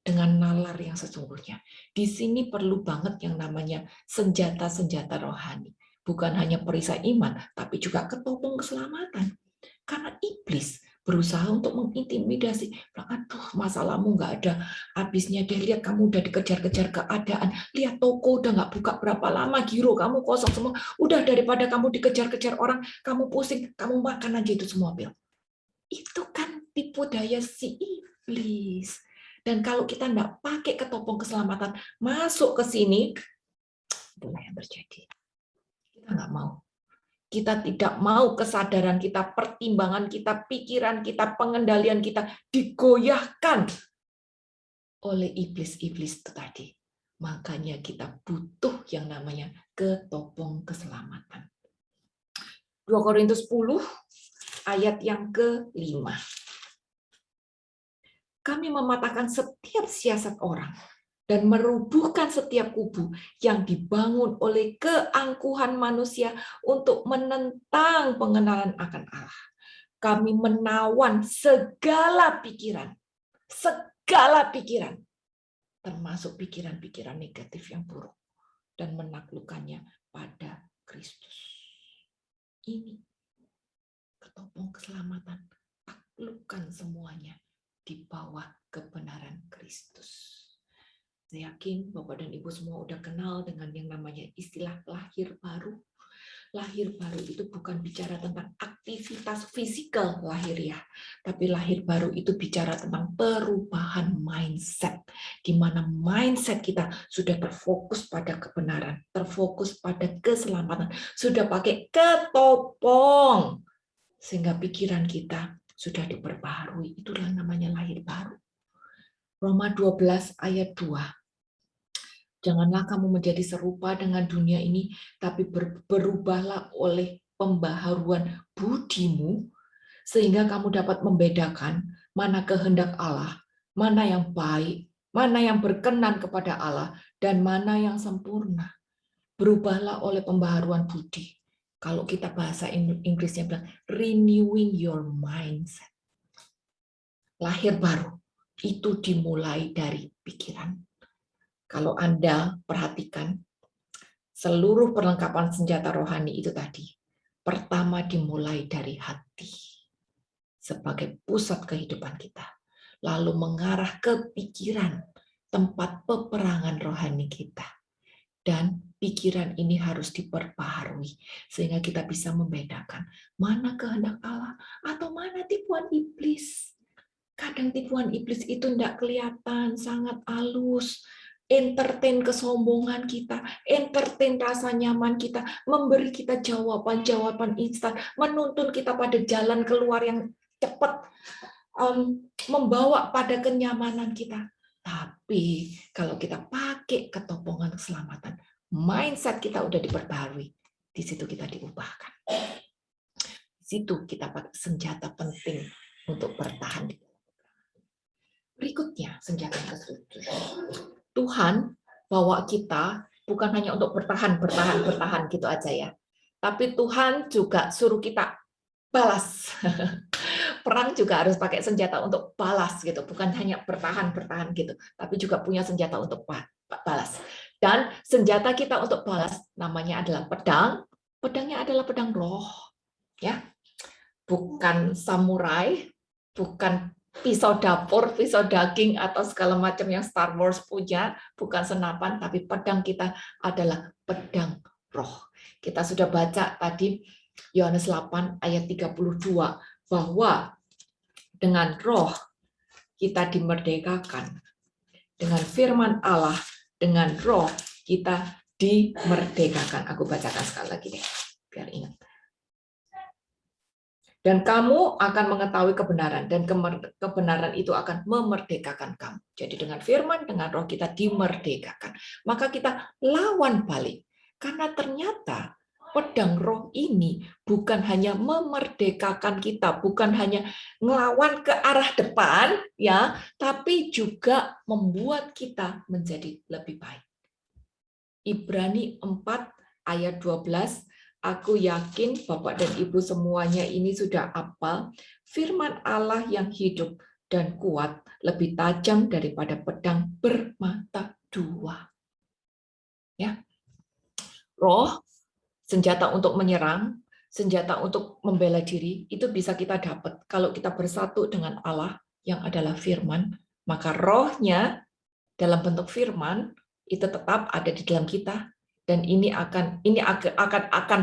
[SPEAKER 1] dengan nalar yang sesungguhnya. Di sini perlu banget yang namanya senjata-senjata rohani. Bukan hanya perisai iman, tapi juga ketopong keselamatan. Karena iblis berusaha untuk mengintimidasi. Aduh, masalahmu nggak ada habisnya deh. Lihat kamu udah dikejar-kejar keadaan. Lihat toko udah nggak buka berapa lama. Giro kamu kosong semua. Udah daripada kamu dikejar-kejar orang, kamu pusing, kamu makan aja itu semua pil. Itu kan tipu daya si iblis. Dan kalau kita nggak pakai ketopong keselamatan, masuk ke sini, itulah yang terjadi. Kita nggak mau. Kita tidak mau kesadaran kita, pertimbangan kita, pikiran kita, pengendalian kita digoyahkan oleh iblis-iblis itu tadi. Makanya kita butuh yang namanya ketopong keselamatan. 2 Korintus 10 ayat yang ke-5. Kami mematahkan setiap siasat orang dan merubuhkan setiap kubu yang dibangun oleh keangkuhan manusia untuk menentang pengenalan akan Allah. Kami menawan segala pikiran, termasuk pikiran-pikiran negatif yang buruk, dan menaklukkannya pada Kristus. Ini ketopong keselamatan, taklukkan semuanya di bawah kebenaran Kristus. Saya yakin Bapak dan Ibu semua udah kenal dengan yang namanya istilah lahir baru. Lahir baru itu bukan bicara tentang aktivitas fisikal lahiriah, tapi lahir baru itu bicara tentang perubahan mindset, di mana mindset kita sudah terfokus pada kebenaran, terfokus pada keselamatan, sudah pakai ketopong, sehingga pikiran kita sudah diperbaharui. Itulah namanya lahir baru. Roma 12 ayat 2. Janganlah kamu menjadi serupa dengan dunia ini, tapi berubahlah oleh pembaharuan budimu, sehingga kamu dapat membedakan mana kehendak Allah, mana yang baik, mana yang berkenan kepada Allah, dan mana yang sempurna. Berubahlah oleh pembaharuan budi. Kalau kita bahasa Inggrisnya bilang, renewing your mindset. Lahir baru itu dimulai dari pikiran. Kalau Anda perhatikan, seluruh perlengkapan senjata rohani itu tadi, pertama dimulai dari hati, sebagai pusat kehidupan kita, lalu mengarah ke pikiran, tempat peperangan rohani kita. Dan pikiran ini harus diperbaharui, sehingga kita bisa membedakan mana kehendak Allah atau mana tipuan iblis. Kadang tipuan iblis itu tidak kelihatan, sangat halus. Entertain kesombongan kita, entertain rasa nyaman kita, memberi kita jawaban-jawaban instan, menuntun kita pada jalan keluar yang cepat, membawa pada kenyamanan kita. Tapi kalau kita pakai ketopongan keselamatan, mindset kita udah diperbarui, di situ kita diubahkan. Di situ kita pakai senjata penting untuk bertahan. Berikutnya, senjata ke-7. Tuhan bawa kita bukan hanya untuk bertahan gitu aja ya. Tapi Tuhan juga suruh kita balas. Perang juga harus pakai senjata untuk balas gitu, bukan hanya bertahan gitu, tapi juga punya senjata untuk balas. Dan senjata kita untuk balas namanya adalah pedang. Pedangnya adalah pedang roh, ya. Bukan samurai, bukan pisau dapur, pisau daging, atau segala macam yang Star Wars punya, bukan senapan, tapi pedang kita adalah pedang roh. Kita sudah baca tadi Yohanes 8 ayat 32, bahwa dengan roh kita dimerdekakan. Dengan firman Allah, dengan roh kita dimerdekakan. Aku bacakan sekali lagi deh, biar ingat. Dan kamu akan mengetahui kebenaran, dan kebenaran itu akan memerdekakan kamu. Jadi dengan firman, dengan roh kita dimerdekakan. Maka kita lawan balik. Karena ternyata pedang roh ini bukan hanya memerdekakan kita, bukan hanya ngelawan ke arah depan, ya, tapi juga membuat kita menjadi lebih baik. Ibrani 4 ayat 12, aku yakin Bapak dan Ibu semuanya ini sudah hafal, firman Allah yang hidup dan kuat lebih tajam daripada pedang bermata dua. Ya. Roh, senjata untuk menyerang, senjata untuk membela diri, itu bisa kita dapat kalau kita bersatu dengan Allah yang adalah firman, maka rohnya dalam bentuk firman itu tetap ada di dalam kita, dan ini akan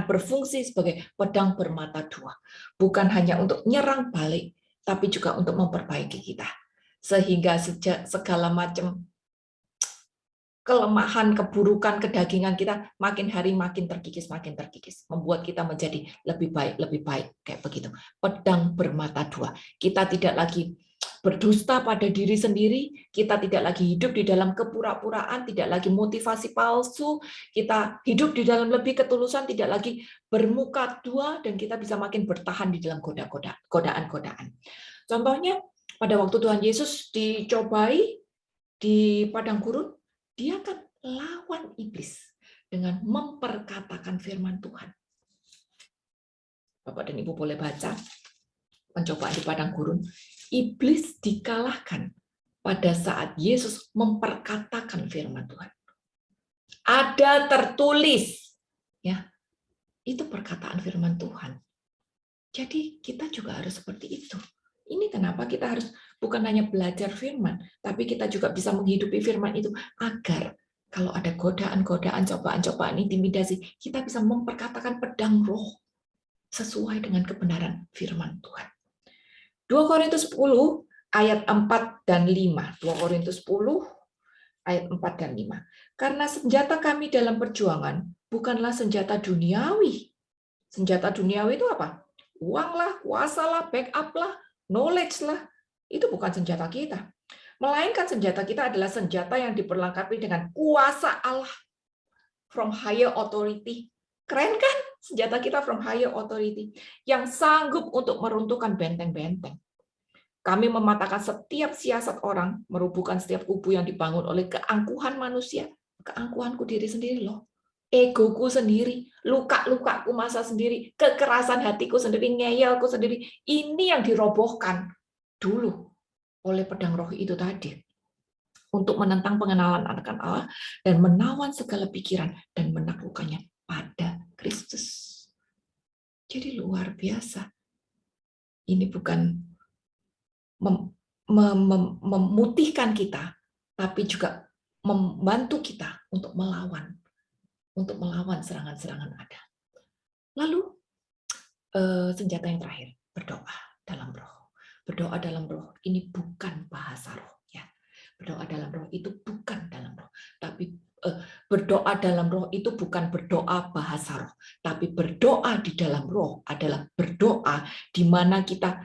[SPEAKER 1] berfungsi sebagai pedang bermata dua, bukan hanya untuk nyerang balik, tapi juga untuk memperbaiki kita, sehingga segala macam kelemahan, keburukan, kedagingan kita makin hari makin terkikis, membuat kita menjadi lebih baik, kayak begitu. Pedang bermata dua. Kita tidak lagi berdusta pada diri sendiri, kita tidak lagi hidup di dalam kepura-puraan, tidak lagi motivasi palsu, kita hidup di dalam lebih ketulusan, tidak lagi bermuka dua, dan kita bisa makin bertahan di dalam godaan-godaan. Contohnya, pada waktu Tuhan Yesus dicobai di padang gurun, dia akan lawan iblis dengan memperkatakan firman Tuhan. Bapak dan Ibu boleh baca pencobaan di padang gurun. Iblis dikalahkan pada saat Yesus memperkatakan firman Tuhan. Ada tertulis, ya, itu perkataan firman Tuhan. Jadi kita juga harus seperti itu. Ini kenapa kita harus bukan hanya belajar firman, tapi kita juga bisa menghidupi firman itu agar kalau ada godaan-godaan, cobaan-cobaan, intimidasi, kita bisa memperkatakan pedang roh sesuai dengan kebenaran firman Tuhan. 2 Korintus 10 ayat 4 dan 5. 2 Korintus 10 ayat 4 dan 5. Karena senjata kami dalam perjuangan bukanlah senjata duniawi. Senjata duniawi itu apa? Uang lah, kuasa lah, backup lah, knowledge lah. Itu bukan senjata kita. Melainkan senjata kita adalah senjata yang diperlengkapi dengan kuasa Allah from higher authority. Keren kan? Senjata kita from higher authority yang sanggup untuk meruntuhkan benteng-benteng. Kami mematahkan setiap siasat orang, merubuhkan setiap kubu yang dibangun oleh keangkuhan manusia. Keangkuhanku diri sendiri loh. Egoku sendiri, luka-lukaku masa sendiri, kekerasan hatiku sendiri, ngeyelku sendiri. Ini yang dirobohkan dulu oleh pedang roh itu tadi, untuk menentang pengenalan akan Allah dan menawan segala pikiran dan menaklukkannya pada Kristus. Jadi luar biasa. Ini bukan memutihkan kita, tapi juga membantu kita untuk melawan serangan-serangan ada. Lalu senjata yang terakhir, berdoa dalam roh. Berdoa dalam roh ini bukan bahasa roh, ya. Berdoa dalam roh itu bukan dalam roh, tapi berdoa dalam roh itu bukan berdoa bahasa roh, tapi berdoa di dalam roh adalah berdoa di mana kita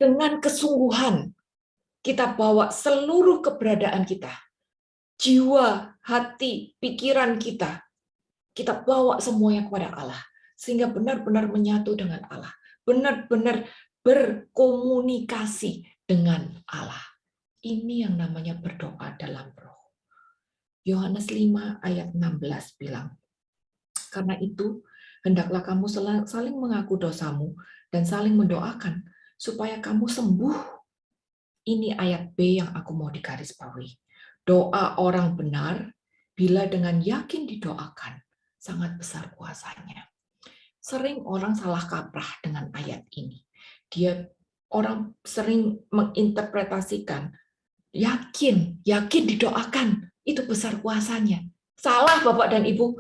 [SPEAKER 1] dengan kesungguhan kita bawa seluruh keberadaan kita, jiwa, hati, pikiran kita bawa semuanya kepada Allah, sehingga benar-benar menyatu dengan Allah, benar-benar berkomunikasi dengan Allah. Ini yang namanya berdoa dalam roh. Yohanes 5 ayat 16 bilang, karena itu hendaklah kamu saling mengaku dosamu dan saling mendoakan supaya kamu sembuh. Ini ayat B yang aku mau digarisbawahi. Doa orang benar bila dengan yakin didoakan sangat besar kuasanya. Sering orang salah kaprah dengan ayat ini. Orang sering menginterpretasikan yakin didoakan itu besar kuasanya. Salah Bapak dan Ibu.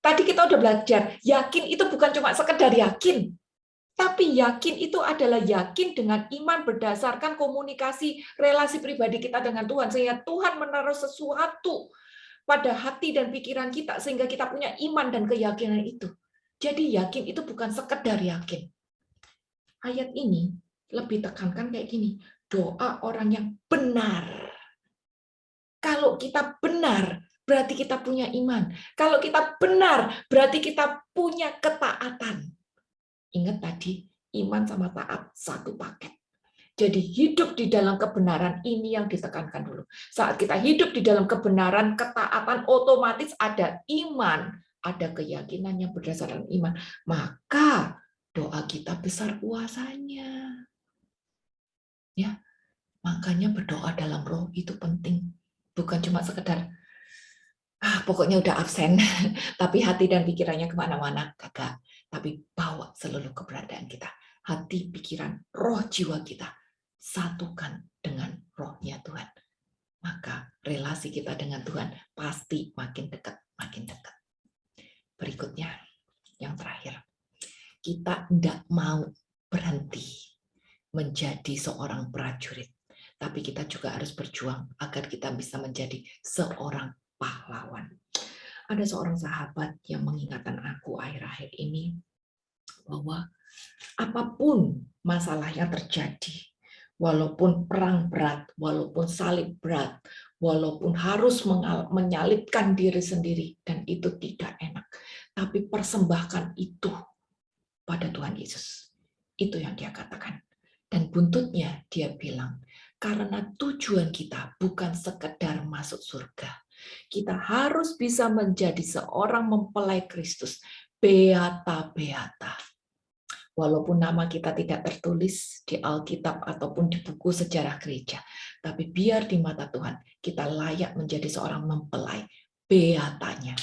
[SPEAKER 1] Tadi kita udah belajar, yakin itu bukan cuma sekedar yakin, tapi yakin itu adalah yakin dengan iman berdasarkan komunikasi relasi pribadi kita dengan Tuhan, sehingga Tuhan menaruh sesuatu pada hati dan pikiran kita sehingga kita punya iman dan keyakinan itu. Jadi yakin itu bukan sekedar yakin. Ayat ini lebih tekankan kayak gini, doa orang yang benar. Kalau kita benar, berarti kita punya iman. Kalau kita benar, berarti kita punya ketaatan. Ingat tadi, iman sama taat satu paket. Jadi hidup di dalam kebenaran ini yang ditekankan dulu. Saat kita hidup di dalam kebenaran, ketaatan, otomatis ada iman, ada keyakinan yang berdasarkan iman. Maka doa kita besar kuasanya. Ya, makanya berdoa dalam roh itu penting. Bukan cuma sekedar pokoknya udah absen, tapi hati dan pikirannya kemana-mana, kagak. Tapi bawa seluruh keberadaan kita, hati, pikiran, roh, jiwa kita, satukan dengan rohnya Tuhan. Maka relasi kita dengan Tuhan pasti makin dekat, makin dekat. Berikutnya, yang terakhir, kita tidak mau berhenti menjadi seorang prajurit, tapi kita juga harus berjuang agar kita bisa menjadi seorang pahlawan. Ada seorang sahabat yang mengingatkan aku akhir-akhir ini bahwa apapun masalah yang terjadi, walaupun perang berat, walaupun salib berat, walaupun harus menyalibkan diri sendiri, dan itu tidak enak, tapi persembahkan itu pada Tuhan Yesus. Itu yang dia katakan. Dan buntutnya dia bilang, karena tujuan kita bukan sekedar masuk surga. Kita harus bisa menjadi seorang mempelai Kristus. Beata-beata. Walaupun nama kita tidak tertulis di Alkitab ataupun di buku sejarah gereja. Tapi biar di mata Tuhan, kita layak menjadi seorang mempelai. Beatanya.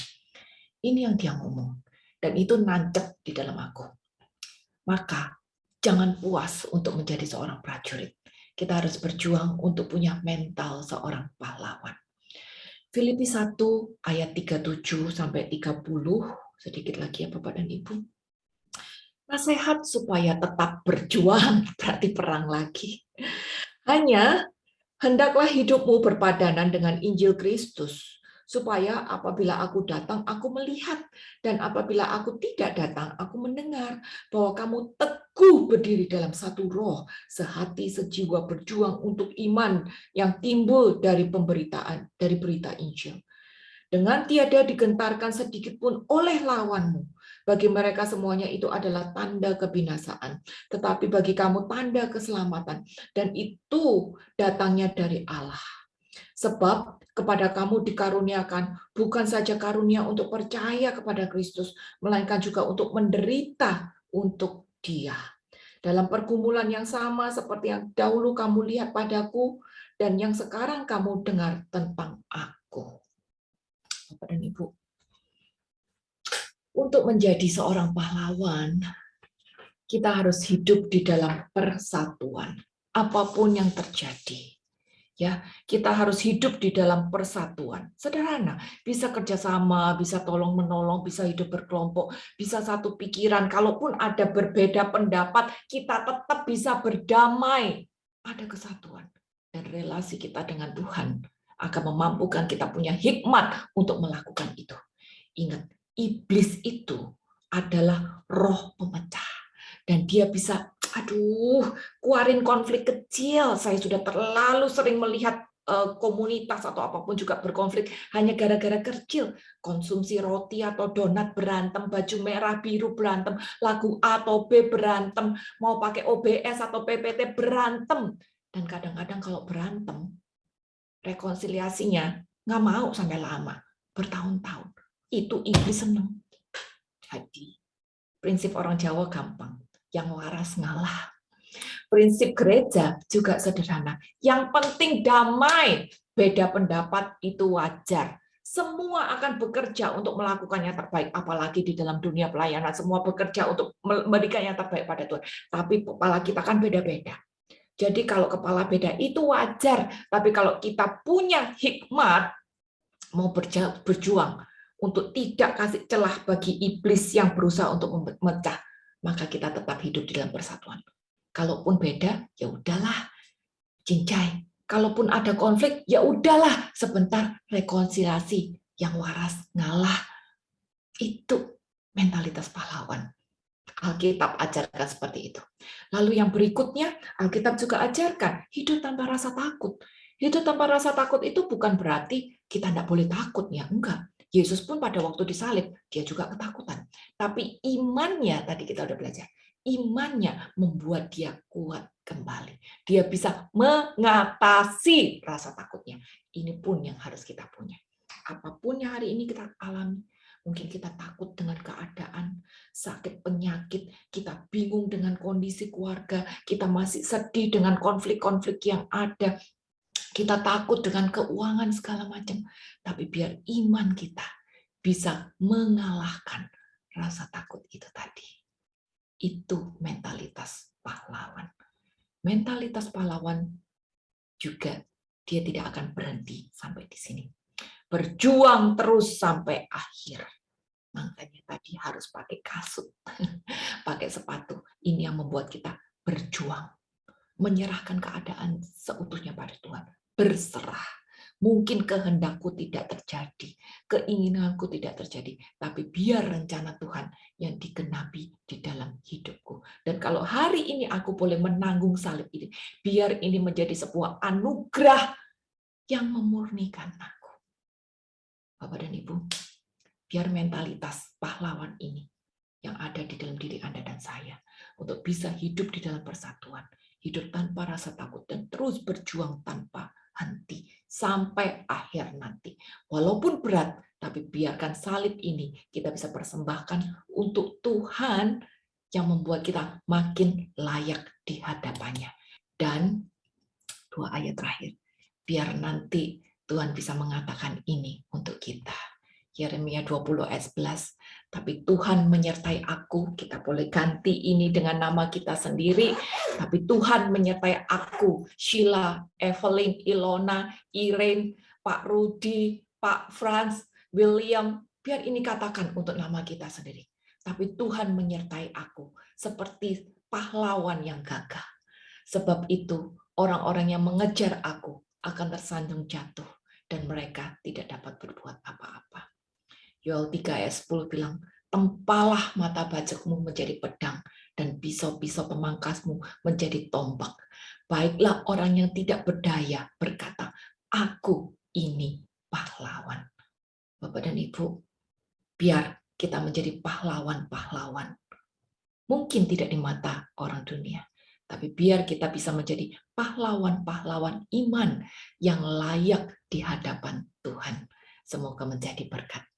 [SPEAKER 1] Ini yang dia ngomong. Dan itu nancep di dalam aku. Maka jangan puas untuk menjadi seorang prajurit. Kita harus berjuang untuk punya mental seorang pahlawan. Filipi 1 ayat 37 sampai 30, sedikit lagi ya Bapak dan Ibu. Nasihat supaya tetap berjuang, berarti perang lagi. Hanya hendaklah hidupmu berpadanan dengan Injil Kristus, supaya apabila aku datang, aku melihat, dan apabila aku tidak datang, aku mendengar bahwa kamu teguh berdiri dalam satu roh, sehati sejiwa berjuang untuk iman yang timbul dari pemberitaan, dari berita Injil. Dengan tiada digentarkan sedikit pun oleh lawanmu. Bagi mereka semuanya itu adalah tanda kebinasaan, tetapi bagi kamu tanda keselamatan, dan itu datangnya dari Allah. Sebab kepada kamu dikaruniakan bukan saja karunia untuk percaya kepada Kristus, melainkan juga untuk menderita untuk Dia. Dalam pergumulan yang sama seperti yang dahulu kamu lihat padaku, dan yang sekarang kamu dengar tentang aku. Bapak dan Ibu, untuk menjadi seorang pahlawan, kita harus hidup di dalam persatuan, apapun yang terjadi. Ya, kita harus hidup di dalam persatuan. Sederhana, bisa kerjasama, bisa tolong menolong, bisa hidup berkelompok, bisa satu pikiran. Kalaupun ada berbeda pendapat, kita tetap bisa berdamai. Ada kesatuan dan relasi kita dengan Tuhan akan memampukan kita punya hikmat untuk melakukan itu. Ingat, iblis itu adalah roh pemecah. Dan dia bisa, keluarin konflik kecil. Saya sudah terlalu sering melihat komunitas atau apapun juga berkonflik hanya gara-gara kecil. Konsumsi roti atau donat berantem, baju merah biru berantem, lagu A atau B berantem, mau pakai OBS atau PPT berantem. Dan kadang-kadang kalau berantem, rekonsiliasinya nggak mau sampai lama, bertahun-tahun. Itu iblis senang. Jadi, prinsip orang Jawa gampang, yang waras ngalah. Prinsip gereja juga sederhana, yang penting damai. Beda pendapat itu wajar. Semua akan bekerja untuk melakukan yang terbaik, apalagi di dalam dunia pelayanan, semua bekerja untuk memberikan yang terbaik pada Tuhan. Tapi kepala kita kan beda-beda. Jadi kalau kepala beda itu wajar, tapi kalau kita punya hikmat, mau berjuang untuk tidak kasih celah bagi iblis yang berusaha untuk memecah, maka kita tetap hidup di dalam persatuan. Kalaupun beda, ya udahlah, cincai. Kalaupun ada konflik, ya udahlah, sebentar rekonsiliasi, yang waras ngalah. Itu mentalitas pahlawan. Alkitab ajarkan seperti itu. Lalu yang berikutnya, Alkitab juga ajarkan hidup tanpa rasa takut. Hidup tanpa rasa takut itu bukan berarti kita tidak boleh takut, ya enggak. Yesus pun pada waktu disalib, dia juga ketakutan. Tapi imannya, tadi kita udah belajar, imannya membuat dia kuat kembali. Dia bisa mengatasi rasa takutnya. Ini pun yang harus kita punya. Apapun yang hari ini kita alami, mungkin kita takut dengan keadaan, sakit penyakit, kita bingung dengan kondisi keluarga, kita masih sedih dengan konflik-konflik yang ada, kita takut dengan keuangan segala macam. Tapi biar iman kita bisa mengalahkan rasa takut itu tadi. Itu mentalitas pahlawan. Mentalitas pahlawan juga dia tidak akan berhenti sampai di sini. Berjuang terus sampai akhir. Makanya tadi harus pakai kasut, pakai sepatu. Ini yang membuat kita berjuang. Menyerahkan keadaan seutuhnya pada Tuhan. Berserah. Mungkin kehendakku tidak terjadi, keinginanku tidak terjadi, tapi biar rencana Tuhan yang digenapi di dalam hidupku. Dan kalau hari ini aku boleh menanggung salib ini, biar ini menjadi sebuah anugerah yang memurnikan aku. Bapak dan Ibu, biar mentalitas pahlawan ini yang ada di dalam diri Anda dan saya, untuk bisa hidup di dalam persatuan, hidup tanpa rasa takut, dan terus berjuang tanpa henti sampai akhir nanti. Walaupun berat, tapi biarkan salib ini kita bisa persembahkan untuk Tuhan yang membuat kita makin layak di hadapannya. Dan 2 ayat terakhir, biar nanti Tuhan bisa mengatakan ini untuk kita. Yeremia 20 ayat 11, tapi Tuhan menyertai aku, kita boleh ganti ini dengan nama kita sendiri, tapi Tuhan menyertai aku, Sheila, Evelyn, Ilona, Irene, Pak Rudi, Pak Franz, William, biar ini katakan untuk nama kita sendiri. Tapi Tuhan menyertai aku, seperti pahlawan yang gagah. Sebab itu, orang-orang yang mengejar aku akan tersandung jatuh, dan mereka tidak dapat berbuat apa-apa. Yoel 3 ayat 10 bilang, tempalah mata bajakmu menjadi pedang, dan pisau-pisau pemangkasmu menjadi tombak. Baiklah orang yang tidak berdaya berkata, aku ini pahlawan. Bapak dan Ibu, biar kita menjadi pahlawan-pahlawan. Mungkin tidak di mata orang dunia, tapi biar kita bisa menjadi pahlawan-pahlawan iman yang layak di hadapan Tuhan. Semoga menjadi berkat